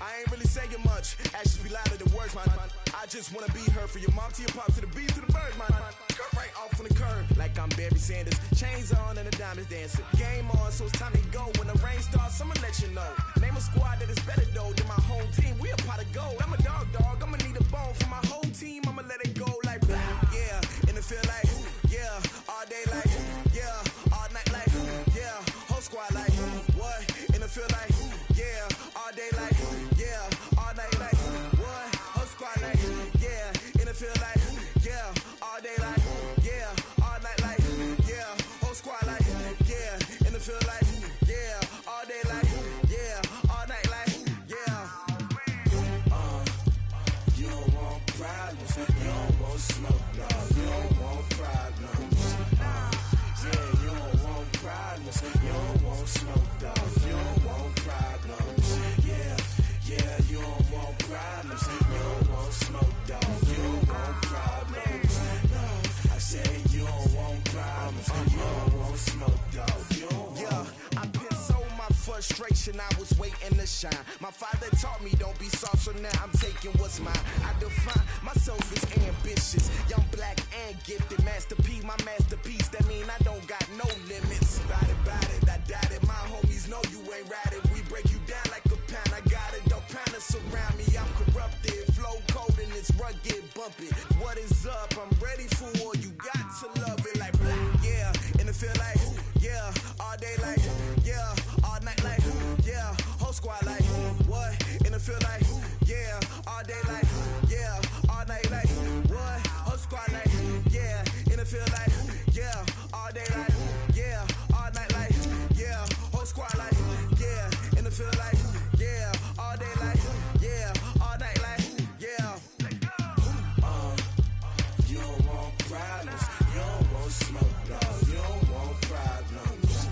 I ain't really saying much. Actions be louder than words, man. I just wanna be heard from your mom to your pop to the beat to the birds, man. Cut right off on the curb like I'm Barry Sanders. Chains on and the diamonds dancing. Game on, so it's time to go. When the rain starts, I'ma let you know. Name a squad that is better though than my home team. We a pot of gold. I'm a dog. I'ma need a bone for my whole team. I'ma let it go like yeah. And it feel like yeah. All day like yeah. All night like yeah. Whole squad like what? And it feel like yeah. All day like yeah. All night like what? Whole squad like yeah. And it feel like yeah. All day like yeah. All night like yeah. Whole squad like yeah. And it feel like yeah. All day like yeah. All night like yeah. You don't want problems. You don't want smoke, no. You don't want problems. Yeah, you don't want problems. You don't want smoke, dog. You don't want problems. Yeah, you don't want problems. You don't want smoke, dog. You don't want problems. No, I say you don't want problems. You don't want smoke, dog. You don't want. Yeah, I pissed so my frustration. I was waiting to shine. My father taught me don't be soft, so now I'm taking what's mine. I define myself as ambitious, young, black, and gifted. Master P, my masterpiece. That mean I don't got no limits. Bout it, I doubt it. My homies know you ain't ratted. We break you down like a pound. I got it, don't pound to surround me. I'm corrupted, flow cold and it's rugged, bumpy. What is up? I'm ready for war. You got to love it like yeah. And it feel like yeah. All day like yeah. All night like yeah. Whole squad like what? And it feel like yeah. All day like yeah. All night like what? Whole squad like yeah. And it feel like yeah. All day like yeah. All night like yeah. Whole squad like yeah. And it feel like yeah. All day like yeah. All night like yeah. You don't want problems. You don't want smoke, no. You don't want problems.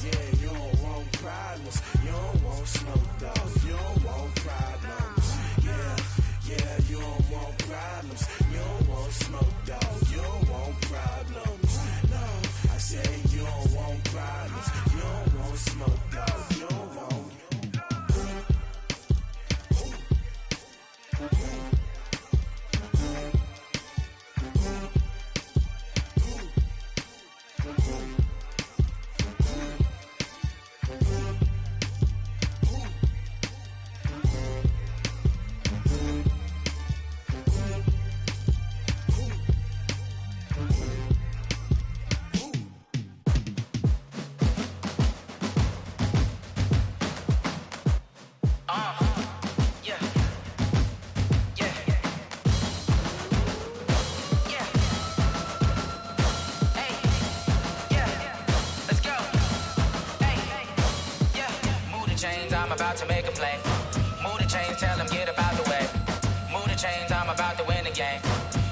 Yeah, you don't want problems. You don't want smoke, dog. You don't want problems. Yeah, you don't want problems. You don't want smoke, dog. You don't want problems. No, I say you don't want problems. You don't want smoke, dog. You don't want. About to make a play. Move the chains, tell them get up out the way. Move the chains, I'm about to win the game.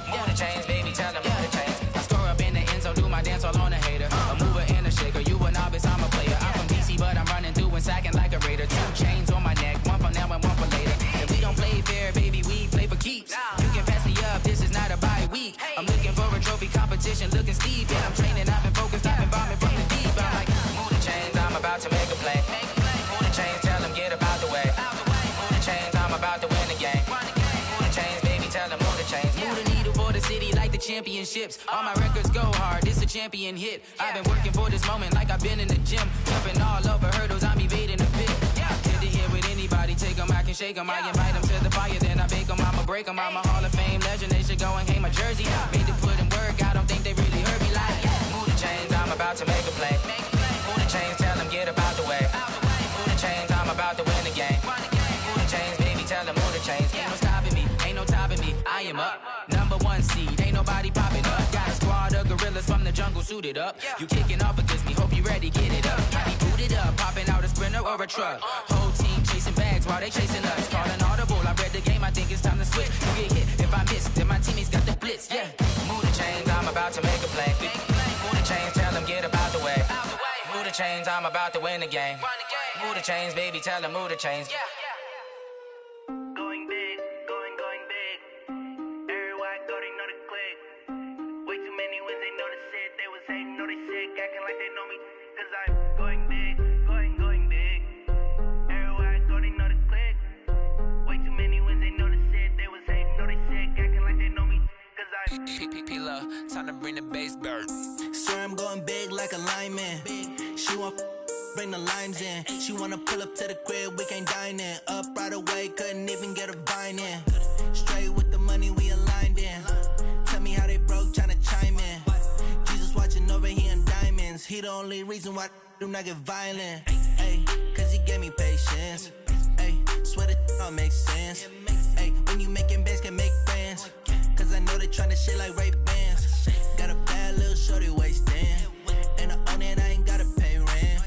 Move the chains, baby, tell them move the chains. I score up in the end zone, do my dance all on a hater. A mover and a shaker, you a novice, I'm a player. I'm from DC, but I'm running through and sacking like a raider. 2 chains on my neck, one for now and one for later. If we don't play fair, baby, we play for keeps. You can pass me up, this is not a bye week. I'm looking for a trophy competition, looking steep. And I'm training, I've been focused, I've been bombing from the deep. I'm like, move the chains, I'm about to make a play. Move the chains, tell them get up out the way. Move the chains, I'm about to win the game. Move the chains, baby, tell them move the chains. Move the needle for the city like the championships. All my records go hard, this a champion hit. I've been working for this moment like I've been in the gym. Jumping all over hurdles, I'm evading the pit. Hit it here with anybody, take them, I can shake them. I invite them to the fire, then I bake them, I'ma break them. I'm a Hall of Fame legend, they should go and hang my jersey. Made to put in work, I don't think they really heard me like move the chains, I'm about to make a play. Move the chains, tell them get up out the way. Move the chains, I'm about to win the game. Move the chains, baby, tell them move the chains. Ain't no stopping me, ain't no topping me, I am up. #1 seed, ain't nobody popping up. Got a squad of gorillas from the jungle suited up. You kicking off against me, hope you ready, get it up. I be booted up, popping out a Sprinter or a truck. Whole team chasing bags while they chasing us. Call an audible, I read the game, I think it's time to switch. You get hit, if I miss, then my teammates got the blitz, yeah. Move the chains, I'm about to make a play. Move the chains, tell them get about the way. Move the chains, I'm about to win the game. Move the chains, baby, tell them move the chains. Going big, going big. Everywhere I go, they know the click. Way too many wins, they know the shit. They was hating, know they sick, acting like they know me. Cause I'm going big, going big. Everywhere I go, they know the click. Way too many wins, they know the shit. They was hating, know they sick, acting like they know me. Cause I'm P-P-P-Love, time to bring the bass bird. swear I'm going big like a lineman. She want bring the limes in. She wanna pull up to the crib, we can't dine in. Up right away, couldn't even get a vine in. Straight with the money we aligned in. Tell me how they broke, tryna chime in. Jesus watching over here in diamonds. He the only reason why I do not get violent. Ay, cause he gave me patience. Ay, swear that all makes sense. Ay, when you making bands can make friends. Cause I know they tryna shit like Ray-Bans. Got a bad little shorty wasting. And I own it, I ain't gotta pay rent.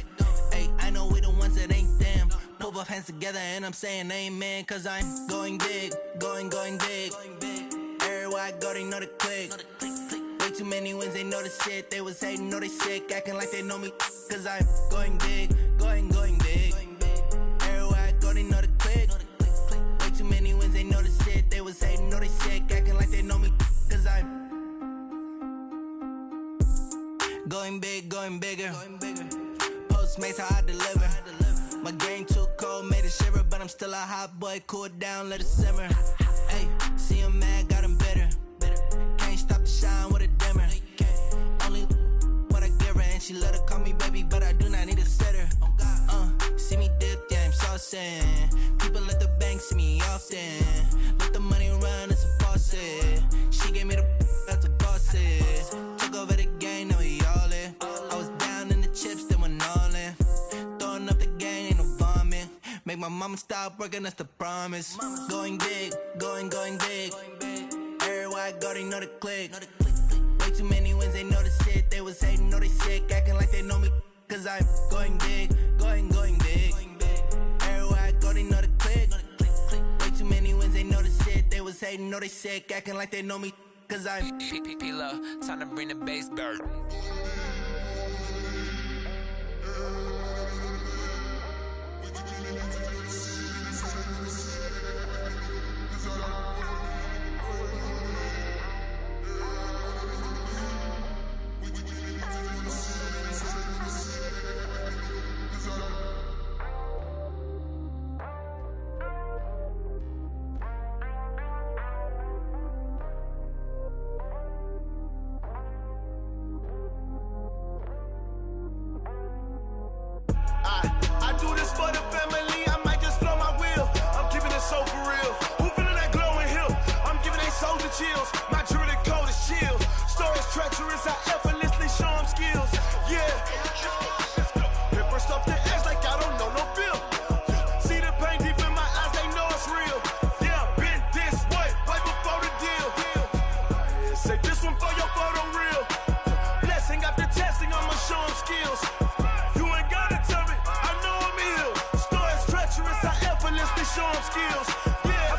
Ay, I know we the ones that ain't them. Put both hands together and I'm saying amen. Cause I'm going big, going big. Everywhere I go, they know the click. Way too many wins, they know the shit. They was hating, know they sick, acting like they know me. Cause I'm going big, going big. Everywhere I go, they know the click. Way too many wins, they know the shit. They was hating, know they sick, acting like they know me. Cause I'm going big, going bigger. Postmates, how I deliver. My game too cold, made it shiver. But I'm still a hot boy, cool it down, let it simmer. Hey, see him mad, got him bitter. Can't stop the shine with a dimmer. Only what I give her, and she let her call me baby, but I do not need a sitter. See me dip, yeah, I'm saucing. People at the bank see me often. Let the money run, it's a faucet. She gave me the that's a boss it. Took over the game, now we all in. I was down in the chips, then went all in. Throwing up the game, ain't no vomit. Make my mama stop working, that's the promise. Going big, going big. Everywhere I go, they know the click. Way too many wins, they know the shit. They was hating, know they sick, acting like they know me. Cause I'm going big, going big. Everywhere I go, they know the click. Way too many wins, they know the shit. They was hating, know they sick, acting like they know me. Cause I'm P-P-P-Love, time to bring the bass bird. I do this for the family, I might just blow my wheel. I'm keeping it so for real. Who feeling that glowing hill? I'm giving they soldier chills. My jewelry cold as chill. Stories treacherous, I effortlessly show them skills. Yeah. Hit first off the edge like I don't know no feel. See the pain deep in my eyes, they know it's real. Yeah, been this way, right before the deal. Say this one for your photo real. Blessing after testing, I'ma show them skills. You ain't gotta tell me, I know I'm ill. Stories treacherous, I effortlessly show them skills. Yeah,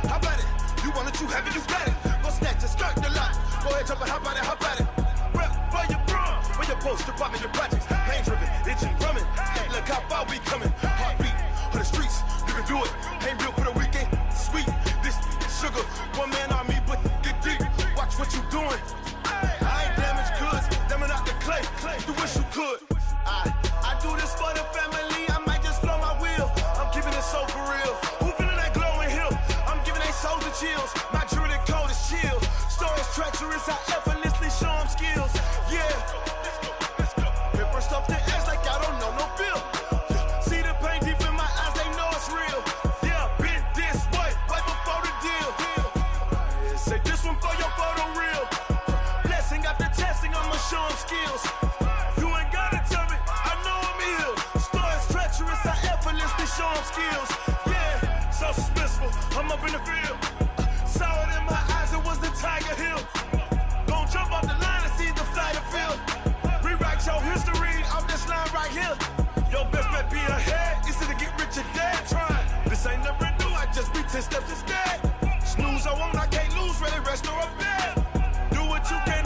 how about it? You want it, you have it, you got it. Go snatch it, start the lot. Go ahead, jump it, how about it? Rep for your bro, for your poster, pop in your projects. Pain driven, itching, drumming. Look how far we coming. Heartbeat for the streets, you can do it. Ain't built for the weekend, sweet. This sugar, one man army, but get deep. Watch what you doing. I ain't damaged goods, damn it out the clay. You wish you could. I do this for the family, I might just blow my wheel. I'm keeping it so for real. Who feeling that glowing hill? I'm giving they soldier chills. My jewelry cold as chill. Stories treacherous, I effortlessly show them skills. Yeah. Hit first off the edge like I don't know no feel. See the pain deep in my eyes, they know it's real. Yeah, been this way, right before the deal. Say this one for your photo real. Blessing after testing, I'ma show them skills. You ain't gotta tell me, I know I'm ill. Stories treacherous, I effortlessly show them skills. Yeah, so suspenseful, I'm up in the field. Saw it in my eyes, it was the Tiger Hill. Gon' jump off the line and see the flight of field. Rewrite your history off this line right here. Your best bet be ahead, easy to get rich or dead trying. This ain't never new, I just be 10 steps instead. Snooze, I won't, I can't lose, ready, rest or a bed. Do what you can.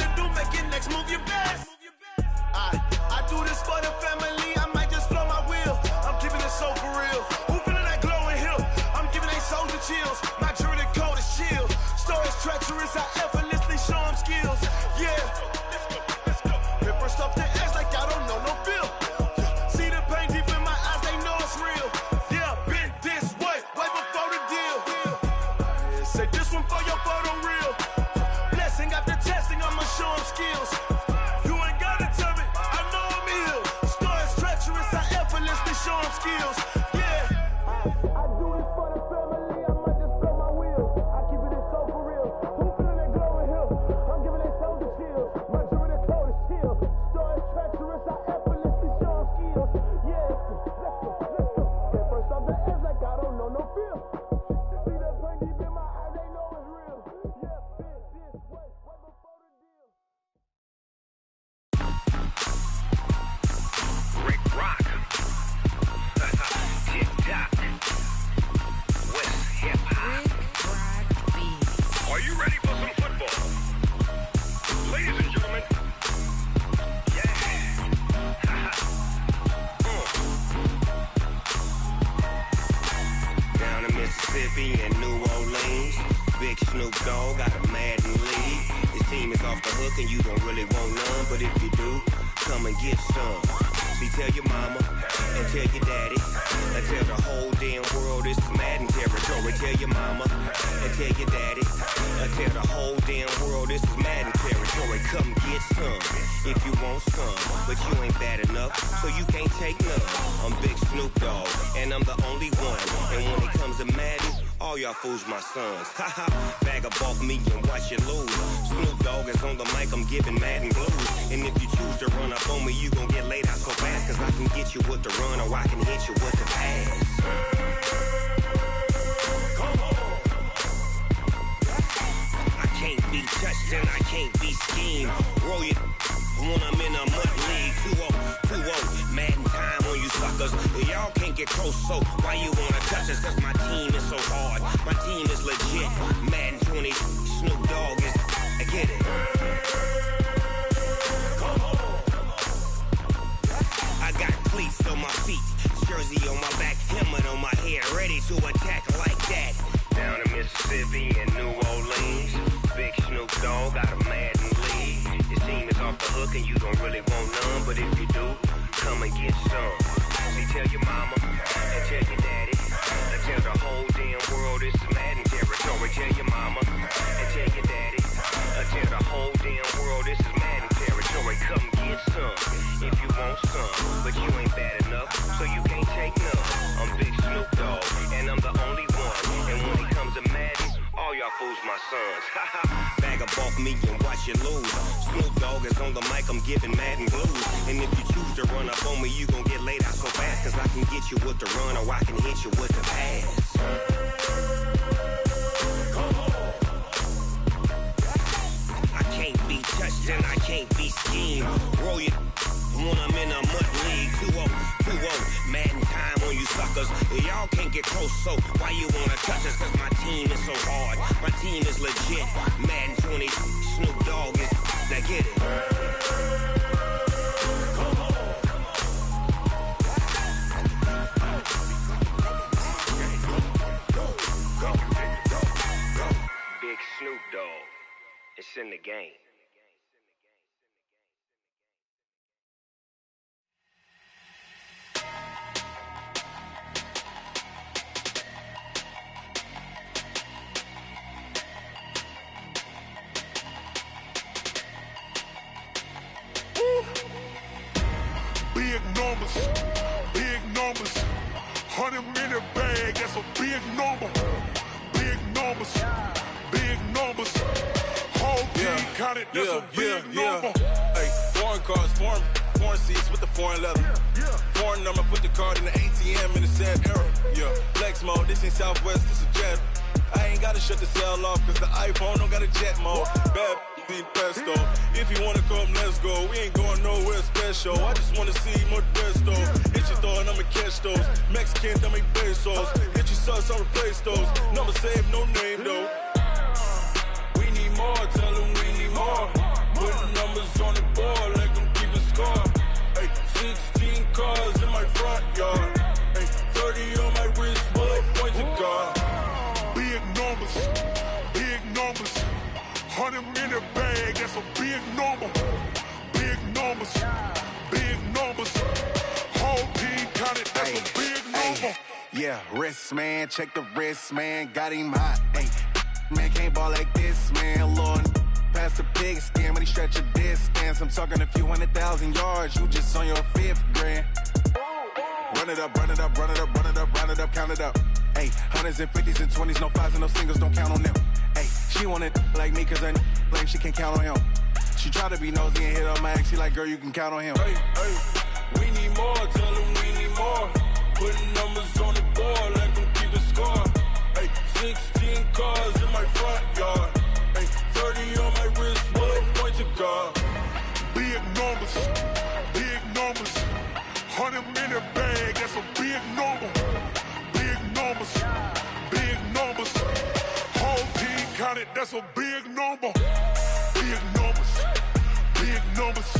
Mississippi and New Orleans. Big Snoop Dogg got a Madden lead. His team is off the hook and you don't really want none, but if you do, come and get some. See, tell your mama and tell your daddy and tell the whole damn world this is Madden territory. Tell your mama and tell your daddy and tell the whole damn world this is Madden territory. Come get some if you want some, but you ain't bad enough, so you can't take none. I'm Big Snoop Dogg and I'm the only one. And when it comes to Madden, all y'all fools my sons. Haha, bag up off me and watch you lose. Snoop Dogg is on the mic, I'm giving Madden blues. And if you choose to run up on me, you gon' get laid out so fast, cause I can get you with the run or I can hit you with the pass. Come on. I can't be touched and I can't be schemed. Roll it when I'm in a mud league. 2-0, Madden time on you suckers. Y'all can't get close, so why you wanna touch us? Cause my team is so hard, my team is legit. Madden 20, Snoop Dogg is, I get it. Come on. I got cleats on my feet, jersey on my back, helmet on my head, ready to attack like that. Down in Mississippi and New Orleans, Big Snoop Dogg got a Madden lead. His team is off the hook and you don't really want none, but if you do, come and get some. See, tell your mama and tell your daddy and tell the whole damn world this is Madden territory. Tell your mama and tell your daddy and tell the whole damn world this is Madden territory. Come get some if you want some, but you ain't bad enough, so you can't take none. I'm Big Snoop Dogg and I'm the only one. And when it comes to Madden, all y'all fools my sons. Bag up off me and watch you lose. Snoop Dogg is on the mic, I'm giving Madden blues. And if you choose to run up on me, you gon' get laid out so fast, cause I can get you with the run or I can hit you with the pass. Come on. I can't be touched and I can't be schemed. Roll it when I'm in a mud league. 2-0, Madden time on you suckers. Y'all can't get close, so why you wanna touch us? Cause my team is so hard, my team is legit. Madden 20, Snoop Dogg is, now get it. Come on. Go. Big Snoop Dogg, it's in the game. Big numbers, 100-minute bag, that's a big number. Big numbers, whole team counted, that's a big number. Hey, foreign cars, foreign seats with the foreign leather. Foreign number, put the card in the ATM in the sad era. Yeah, flex mode, this ain't Southwest, this a jet. I ain't gotta shut the cell off, cause the iPhone don't got a jet mode. Bad need pesto. If you wanna come, let's go. We ain't going nowhere special. I just wanna see Modesto. Hit your door and I'ma catch those. Mexican, I make pesos. Hit your sauce, I'll replace those. Number saved, no name though. We need more, tell them we need more. Putting numbers on the board, let them keep a score. Hey, 16 cars in my front yard. Hey, 30 on my wrist, bullet points of God. Big numbers, 100-minute bag, that's a big number. Big numbers, whole team counted, that's a big number. Yeah, wrist man, check the wrist man, got him hot. Ay, man can't ball like this, man. Lord, past the pig skin, when he stretch a distance. I'm talking a few 100,000 yards, you just on your 5th grand. Run it up, run it up, run it up, run it up, run it up, count it up. Hey, hundreds and fifties and 20s, no fives and no singles, don't count on them. Hey, she want it like me cause her lame, she can't count on him. She try to be nosy and hit up my ex, she like, girl, you can count on him. Hey, we need more, tell them we need more. Putting numbers on the board, let them keep the score. Hey, 16 cars in my front yard. Hey, 30 on my wrist, bullet point to God. Big numbers, big numbers. 100-minute bag, that's a big number. Big numbers, big numbers. Whole team counted, that's a big number. Big numbers, big numbers.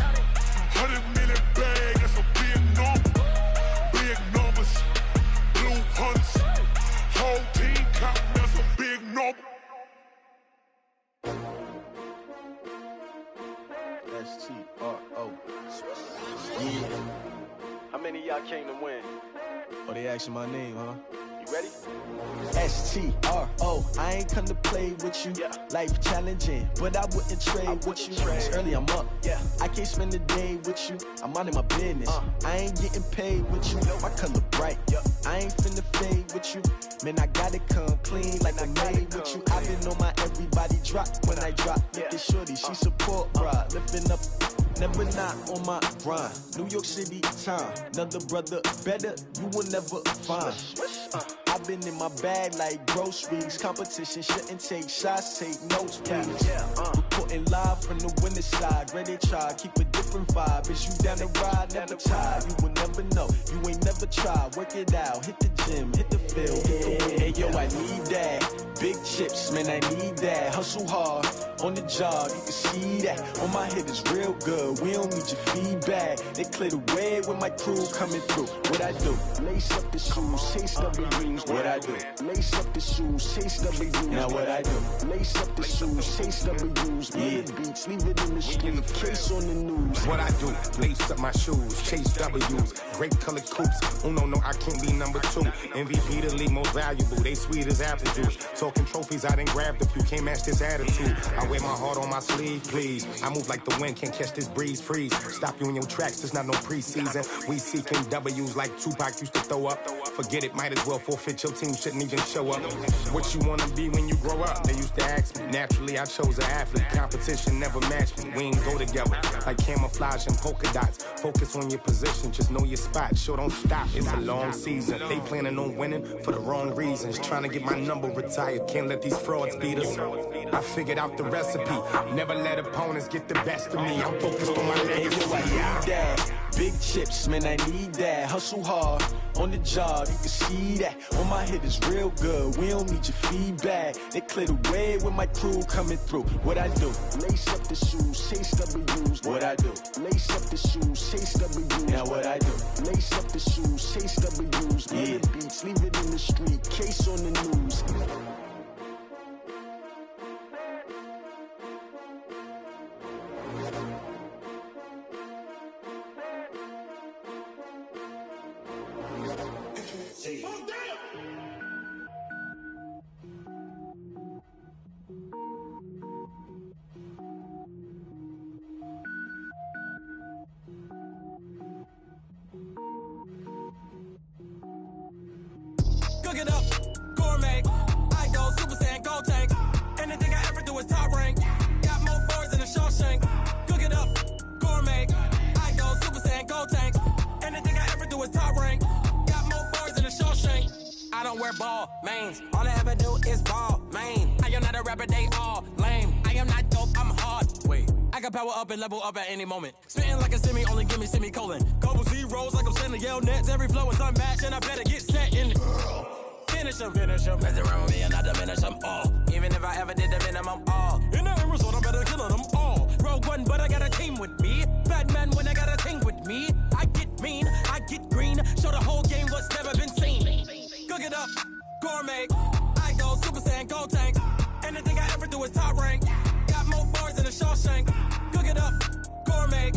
100-minute bag, that's a big number. Big numbers, blue hunts. Whole team counting, that's a big number. S-T-R-O. Yeah. How many of y'all came to win? Oh, they asking my name, huh? You ready? S-T-R-O. I ain't come to play with you. Yeah. Life challenging, but I wouldn't trade with you. It's early, I'm up. Yeah. I can't spend the day with you. I'm minding my business. I ain't getting paid with you. My color bright. I ain't finna fade with you. Man, I gotta come clean like I made with you. I've been on my everybody drop when I drop. Look at shorty, she support, bruh. Lifting up. Never not on my grind. New York City time. Another brother better, you will never find. I've been in my bag like groceries. Competition shouldn't take shots, take notes, please. Reporting live from the winning side. Ready to try, keep a different vibe. Is you down the ride, never tired. You will never know, you ain't never tried. Work it out, hit the gym, hit the field, hit the wind. Hey yo, I need that. Big chips, man, I need that. Hustle hard, on the job, you can see that. On my head is real good, we don't need your feedback. They clear the way with my crew coming through. What I do? Lace up the shoes, chase W's. What I do? Lace up the shoes, chase W's. Now what I do? Lace up the shoes, chase W's. Yeah. Beats, leave it in the street, case on the news. What I do? Lace up my shoes, chase W's. Great colored coops. Oh no, I can't be number 2. MVP the league most valuable. They sweet as apple juice. Talking trophies, I done grabbed a few. Can't match this attitude. I wear my heart on my sleeve, please. I move like the wind, can't catch this breeze. Freeze. Stop you in your tracks, there's not no preseason. We seeking W's like Tupac used to throw up. Forget it, might as well forfeit. Your team shouldn't even show up. What you wanna be when you grow up? They used to ask me. Naturally, I chose an athlete. Competition never matched me. We ain't go together like camouflage and polka dots. Focus on your position, just know your spot. Sure, don't stop. It's a long season. They planning on winning for the wrong reasons. Trying to get my number retired. Can't let these frauds beat us. I figured out the recipe. Never let opponents get the best of me. I'm focused on my legacy. I need that. Big chips, man, I need that. Hustle hard, on the job, you can see that. On my head is real good, we don't need your feedback. They clear the way with my crew coming through. What I do? Lace up the shoes, chase W's. What I do? Lace up the shoes, chase W's. Now what I do? Lace up the shoes, chase W's. Yeah. Beats, leave it in the street, case on the news. Cook it up, gourmet. I go Super Saiyan, go tank. Anything I ever do is top rank. Got more boys than a Shawshank. Cook it up, gourmet. I go Super Saiyan, go tank. Anything I ever do is top rank. Got more boys than a Shawshank. I don't wear ball mains. All I ever do is ball main. I am not a rapper, they all lame. I am not dope, I'm hard. Wait, I can power up and level up at any moment. Spitting like a semi, only give me semicolon. Couple zeros like I'm sending yell nets. Every flow is unmatched and I better get set in. Finish them. Mess around with me and I diminish them all. Even if I ever did the minimum all. In the end result, I'm better killing them all. Rogue One, but I got a team with me. Batman when I got a team with me. I get mean, I get green. Show the whole game what's never been seen. Cook it up, gourmet. I go Super Saiyan, go tank. Anything I ever do is top rank. Got more bars than a Shawshank. Cook it up, gourmet.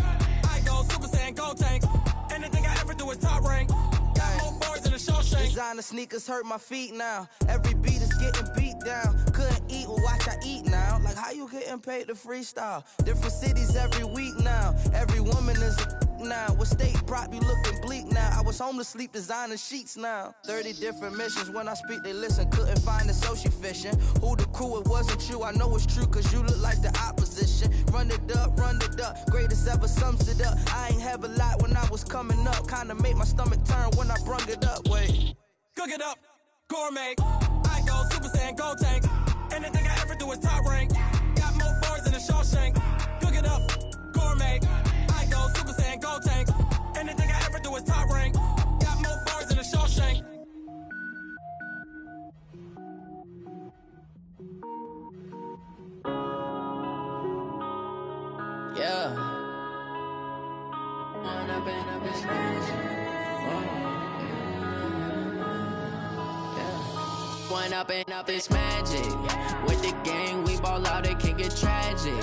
I go Super Saiyan, go tank. Anything I ever do is top rank. Got more bars than a Shawshank. Designer sneakers hurt my feet now. Every beat is getting beat down. Couldn't eat, well watch I eat now. Like how you getting paid to freestyle? Different cities every week now. Every woman is a now. What state brought me looking bleak now? I was homeless, sleep designing sheets now. 30 different missions. When I speak, they listen. Couldn't find the social fishing. Who the crew? It wasn't you. I know it's true, cause you look like the opposition. Run it up. Greatest ever sums it up. I ain't have a lot when I was coming up. Kinda made my stomach turn when I brung it up. Wait. Cook it up, gourmet. I go Super Saiyan, go tank. Anything I ever do is top rank. Got more bars than a Shawshank. Cook it up, gourmet. I go Super Saiyan, go tank. Anything I ever do is top rank. Got more bars than a Shawshank. Yeah. One up and up is magic. With the gang, we ball out, it can get tragic.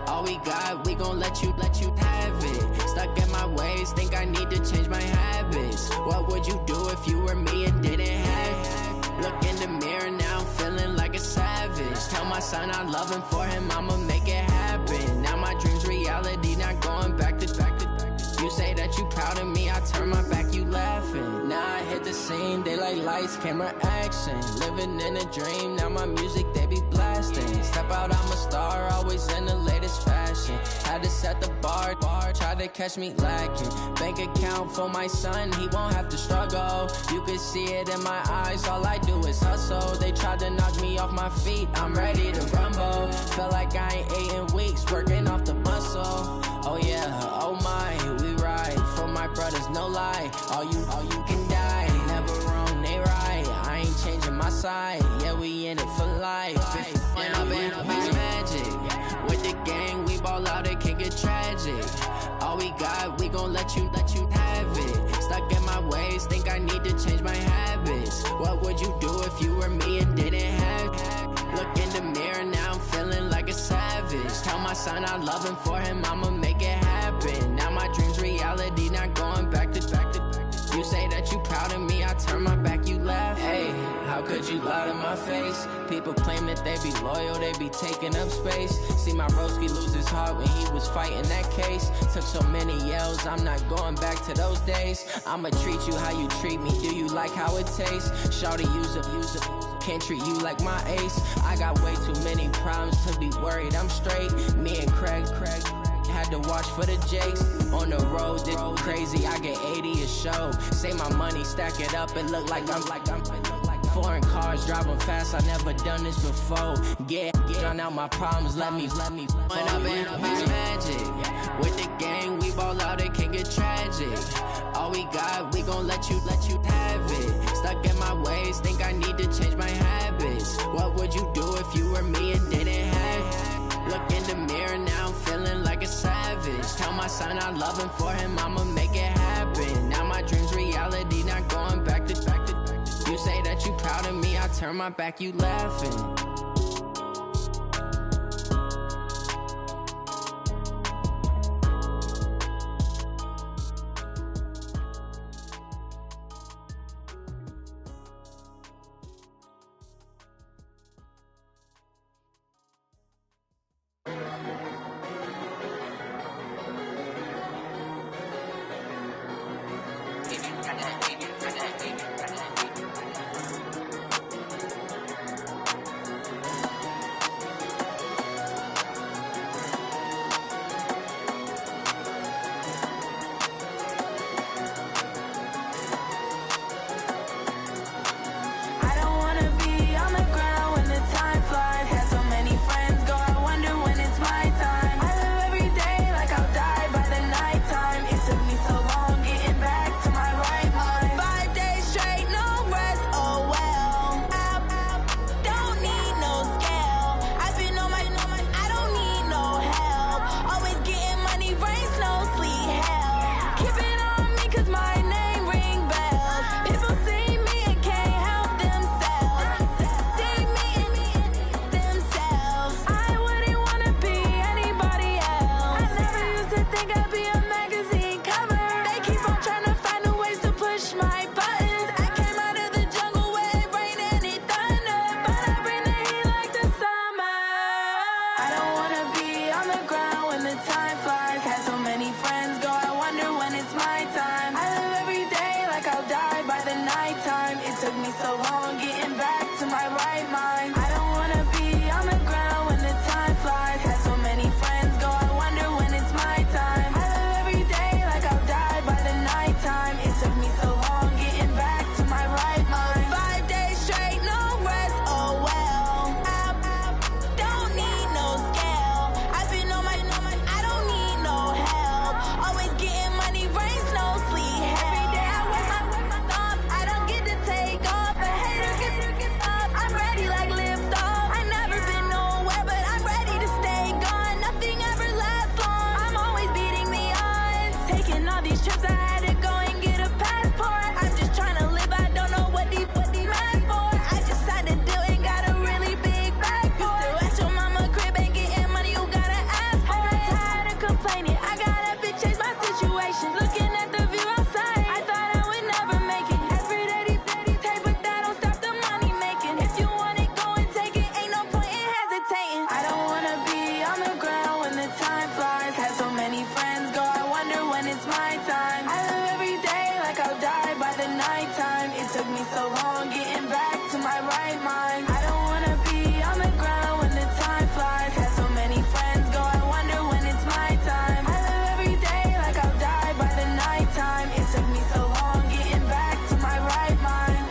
All we got, we gon' let you have it. Stuck in my ways, think I need to change my habits. What would you do if you were me and didn't have it? Look in the mirror now, I'm feeling like a savage. Tell my son I love him, for him I'ma make it happen. Now my dream's reality, not going back to. You say that you proud of me, I turn my back, you laughing. Now I hit the scene, they like lights, camera, action. Living in a dream, now my music, they be blasting. Step out, I'm a star, always in the latest fashion. Had to set the bar, try to catch me lacking. Bank account for my son, he won't have to struggle. You can see it in my eyes, all I do is hustle. They tried to knock me off my feet, I'm ready to rumble. Feel like I ain't ate in weeks, working off the muscle. Oh yeah, oh my, we ride for my brothers, no lie. All you can die, never wrong, they right. I ain't changing my side, yeah, we in it for life. When up is magic. With the gang, we ball out, it can get tragic. All we got, we gon' let you have it. Stuck in my ways, think I need to change my habits. What would you do if you were me and didn't have it? Look in the mirror, now I'm feeling like a savage. Tell my son I love him, for him I'ma make it happen. Now my dream's reality, not going back to. You say that you proud of me, I turn my back, you laugh. Hey, how could you lie to my face? People claim that they be loyal, they be taking up space. See my broski lose his heart when he was fighting that case. Took so many yells, I'm not going back to those days. I'ma treat you how you treat me, do you like how it tastes? Shawty, use it. Can't treat you like my ace. I got way too many problems to be worried, I'm straight. Me and Craig had to watch for the Jakes. On the road, this crazy, I get 80 a show. Say my money, stack it up, it look like I'm foreign cars, driving fast, I never done this before. Get drown out my problems, let me When up is magic. With the gang, we ball out, it can get tragic. All we got, we gon' let you have it. Stuck in my ways, think I need to change my habits. What would you do if you were me and didn't have it? Look in the mirror, now I'm feeling like a savage. Tell my son I love him, for him I'ma make it happen. Now my dream's reality, not going back to. You say that you proud of me, I turn my back, you laughing. long getting back to my right mind. I don't wanna be on the ground when the time flies. Had so many friends go, I wonder when it's my time. I live every day like I'll die by the nighttime. It took me so long getting back to my right mind. 5 days straight, no rest, oh well. I don't need no scale. I've been on my, I don't need no help. Always getting money, rains, no sleep. Every day I work my thumb, I don't get to take off. A hater get up, I'm ready like lift off. I never been nowhere, but I'm ready to stay gone. Nothing ever lasts long, I'm always beating the odds. Taking all these trips, I had to go and get a passport. I'm just trying to live, I don't know what these mad for. I just signed a deal and got a really big bag for it. You still at your mama crib and getting money, you gotta ask for it. I'm tired of complaining, I gotta bitch change my situation. Looking at the view outside, I thought I would never make it. Every day they take, but that don't stop the money making. If you want it, go and take it, ain't no point in hesitating. I don't wanna be on the ground when the time flies. Had so many friends go, I wonder when it's my time. I live every day like I'll die by the nighttime. It took me so long getting back to my right mind. I don't wanna be on the ground when the time flies. Had so many friends go, I wonder when it's my time. I live every day like I'll die by the nighttime. It took me so long getting back to my right mind.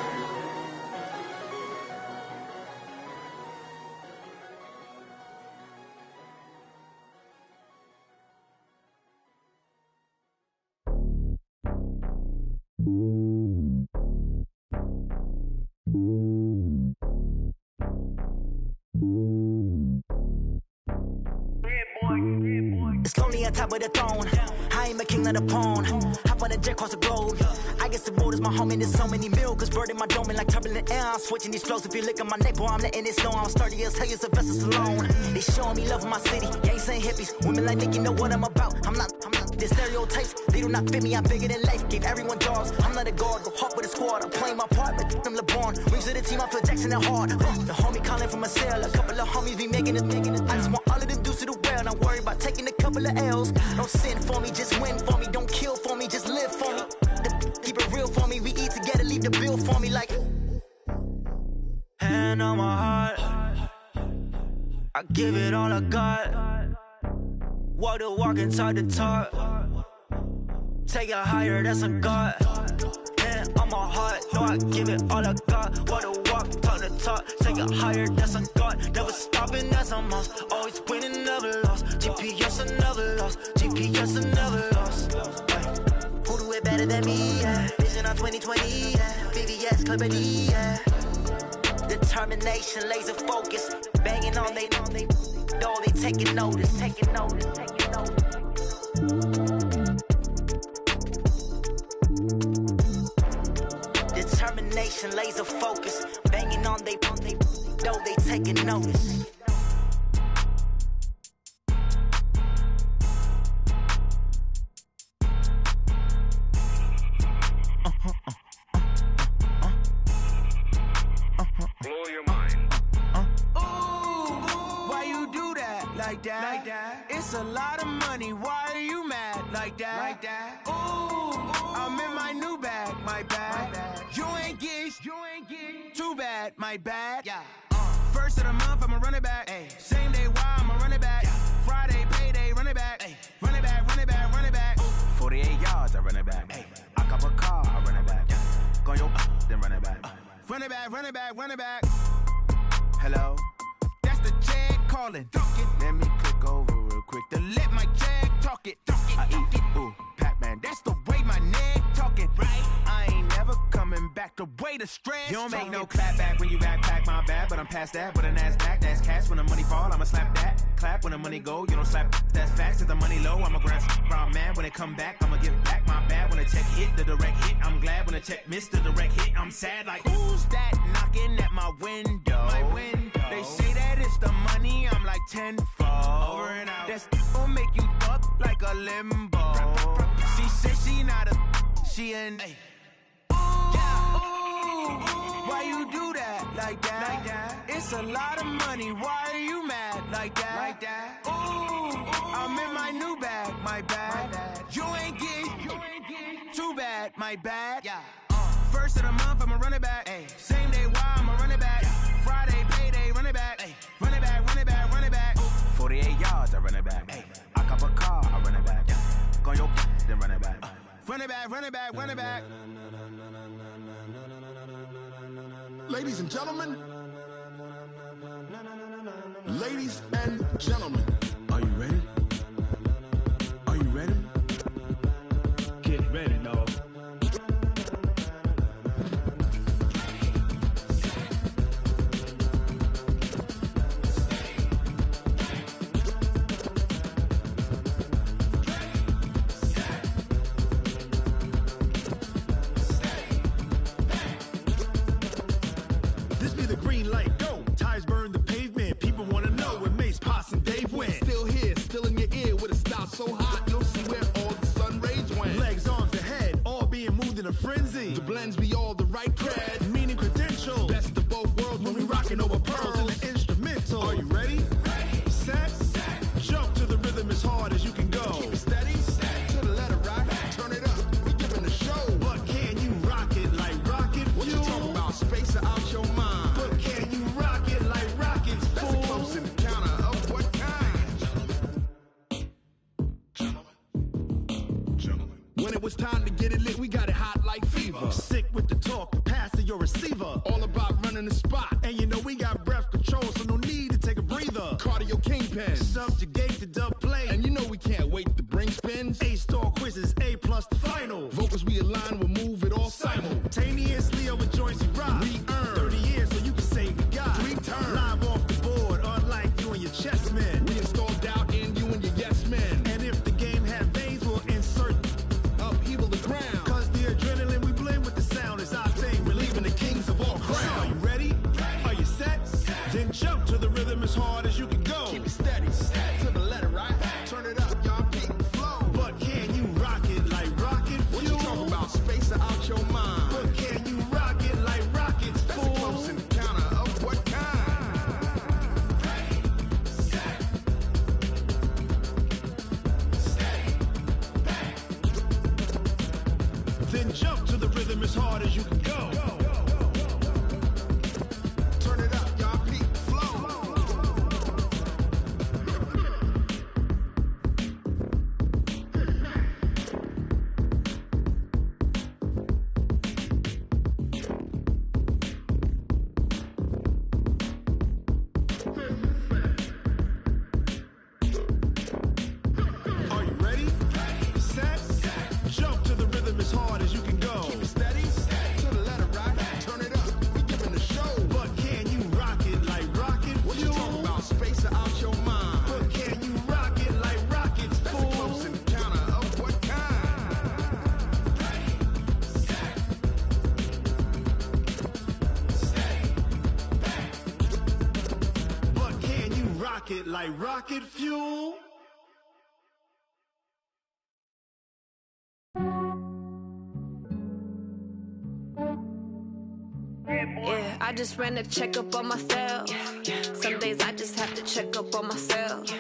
It's lonely on top of the throne. I ain't a king of the pawn. Hop on a jet across the globe. I guess the road is my home and there's so many miracles burning my dome and like turbulent air. I'm switching these flows. If you look at my neck, boy, I'm letting it snow. I'm sturdy as hell, as a vessel alone. They showing me love in my city. Gangs ain't hippies. Women like Nicky know what I'm about. I'm not the stereotypes. They do not fit me. I'm bigger than life. Gave everyone jobs. I'm not a guard. Go hard with a squad. I'm playing my part, but I'm LeBron. Rings to the team. I feel Jackson and hard. The homie calling from a cell. A couple of homies be making it. I just want all of them dudes to the well. Not worry about taking a couple of L's. Don't sin for me, just win for me. Don't kill for me, just live for me. Keep it real for me. We eat together, leave the bill for me like. Hand on my heart, I give it all I got. Walk the walk and talk the talk. Take it higher, that's a God. Hand on my heart, no, I give it all I got. Walk the walk, talk the talk. Take it higher, that's a God. Never stopping, that's a must. Always winning, never lost. GPS, I never lost. GPS, I never lost. Who do it better than me? Yeah. Vision on 2020, yeah. VVS, Clipper D, yeah. Determination, laser focus. Banging on they door, they taking notice, taking notice, taking notice. Determination, laser focus. Banging on they door, they taking notice. Blow your mind. Why you do that like that? It's a lot of money. Why are you mad like that? Ooh, I'm in my new bag, my bad. You ain't get too bad, my bad. Yeah. First of the month, I'ma run it back. Ay. Same day, why I'ma run it back. Friday, payday, run it back. Ay. Run it back, run it back, run it back. 48 yards, I run it back. Ay. I cop a car, I run it back. Go your then run it back. Run it back, run it back, run it back. Hello? That's the check calling. Let me click over real quick to let my check talk it. I eat it, ooh, Pac-Man. That's the way my neck talking. Right? I ain't never coming back the way the stress. You don't make no clap back when you backpack, my bad. But I'm past that with a NASDAQ. That's cash when the money fall, I'ma slap that. Clap when the money go, you don't slap. That's facts. If the money low, I'ma grab brown man. When it come back, I'ma give back my bad. When the check hit, the direct hit. I'm glad when the check missed the direct hit. I'm sad like, who's that knocking at my window? My window. They say that it's the money, I'm like tenfold. Over and out. That's gon' make you up like a limbo. She said she not a, she an. Ay. Why you do that like that? It's a lot of money. Why are you mad like that? Ooh, I'm in my new bag, my bad. You ain't get too bad, my bad. Yeah. First of the month, I'ma run it back. Ay. Same day, run it back, run it back, run it back. Ladies and gentlemen. Ladies and gentlemen. Are you ready? Are you ready? Get ready, dog. This be the green light, go. Tires burn the pavement. People wanna know where Mace, Potts, and Dave went. Still here, still in your ear with a style so hot, you'll see where all the sun rays went. Legs, arms, the head, all being moved in a frenzy. The blends be all the right cred, meaning credentials. Best of both worlds when we rockin' over pearls in the instrumental. Are you ready? Ready. Set. Jump to the rhythm as hard as you can go. Keep it steady. To the letter right. Turn it up. We giving the show. But can you rock it like rocket fuel? What you talking about? Space out your mind. But can you rock it like rockets, fool? That's a close encounter of what kind? Gentlemen. When it was time to get it lit, we got it hot like fever. Sick with the talk, pass to your receiver. All about running the spot. And you know we got breath control, so no need to take a breather. Cardio kingpin. Subjugate the dub play. And you know we can't wait to bring spins. A-star quizzes, A+ the final. Vocals we align, we'll move it all simultaneously over joints we rock. We earn 30 years so you can say we got 3 turns. Live off the board, unlike you and your chess men. We install doubt in you and your yes men. And if the game had veins, we'll insert upheaval the ground. Cause the adrenaline we blend with the sound is our thing. Relieving the kings of all crowns. Are you ready? Are you set? Then jump to the rhythm as hard as you can go. Keep it steady. To the letter right. Turn it up, y'all beat the flow. But can you rock it like rocket fuel? What you talking about? Space out your mind. But can you rock it like rockets, fool? That's a close encounter of what kind? Then jump to the rhythm as hard as you can go. Turn it up, y'all beat the flow. Are you ready? Set. Jump to the rhythm as hard as you can go. Keep it steady. To the letter right. Turn it up. We giving the show. But can you rock it like rocket fuel? What you talking about? Space out your mind. But can you rock it like rockets, fool? That's a close encounter of what kind? But can you rock it like rocket fuel? Yeah, I just ran a checkup on myself. Some days I just have to check up on myself.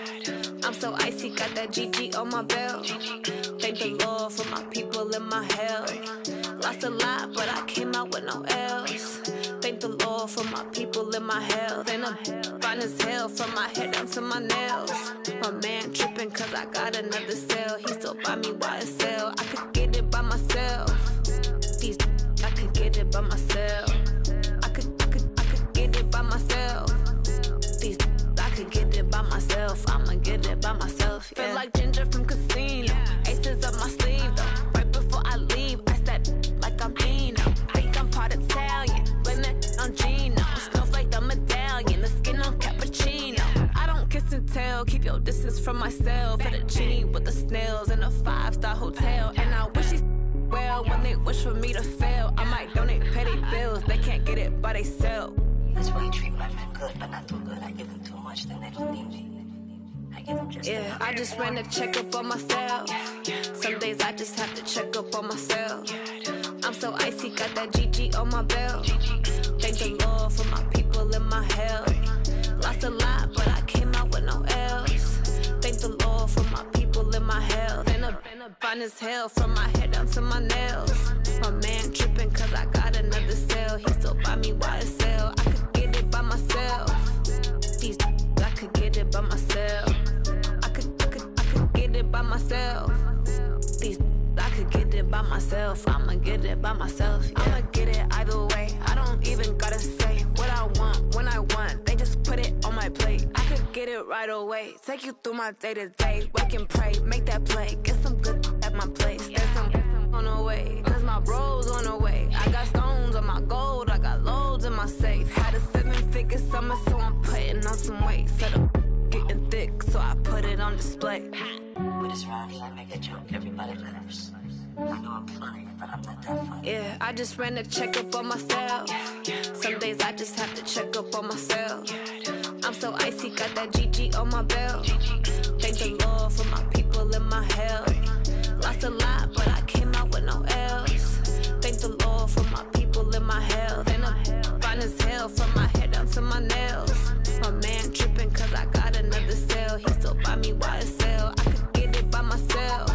I'm so icy, got that GG on my belt. Thank the Lord for my people in my health. Lost a lot, but I came out with no else. Thank the Lord for my people in my health. And I'm fine as hell from my head down to my nails. My man tripping cause I got another cell. He still buy me YSL. I could get it by myself. These I could get it by myself. I could get it by myself. These I could get it by myself. I'ma get it by myself. Yeah. Feel like Ginger from Casino. Aces up my sleeve though. Right before I leave, I step like I'm Dino. Think I'm part Italian, blame it on Gino. Smells like the medallion, the skin on cappuccino. I don't kiss and tell, keep your distance from myself. At a genie with the snails in a 5-star hotel. And I wish he's well when they wish for me to fail. I might donate petty bills, they can't get it by themselves. That's why you treat my men good, but not too good. I give them too much, then they don't need me. I give them just yeah, I just ran a checkup on myself. Some days I just have to check up on myself. I'm so icy, got that GG on my belt. Thank the Lord for my people in my health. Lost a lot, but I came out with no else. Thank the Lord for my people in my health. And I'm fine as hell from my head down to my nails. My man tripping cause I got another cell. He still buy me YSL. I could get it by myself. These I could get it by myself. I could get it by myself. These I could get get it by myself. I'ma get it by myself. Yeah. I'ma get it either way. I don't even gotta say what I want when I want. They just put it on my plate. I could get it right away. Take you through my day to day. Wake and pray, make that play. Get some good at my place. There's some on the way, cause my bro's on the way. I got stones on my gold, I got loads in my safe. Had a 7-figure summer, so I'm putting on some weight. Set up getting thick, so I put it on display. With this round here, I make a joke, everybody laughs. I know I'm funny, but I'm not that funny. Yeah, I just ran a checkup on myself. Some days I just have to check up on myself. I'm so icy, got that GG on my belt. Thank the Lord for my people in my health. Lost a lot, but I came out with no L's. Thank the Lord for my people in my health. And I'm fine as hell from my head down to my nails. My man tripping cause I got another sale. He still buy me YSL. I could get it by myself.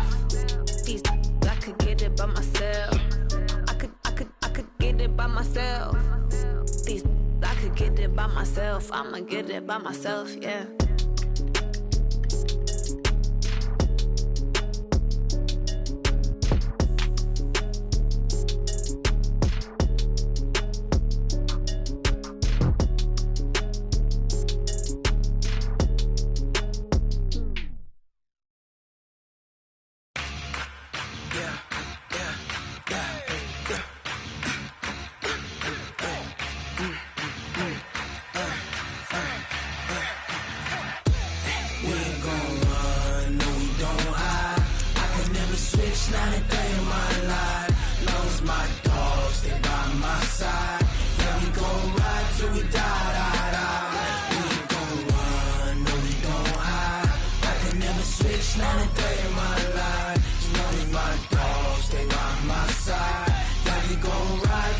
These I could get it by myself. I could get it by myself. These I could get it by myself. I'ma get it by myself, yeah.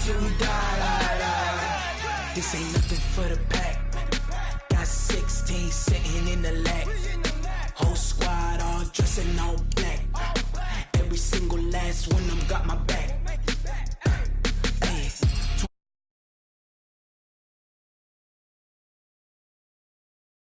Till we die.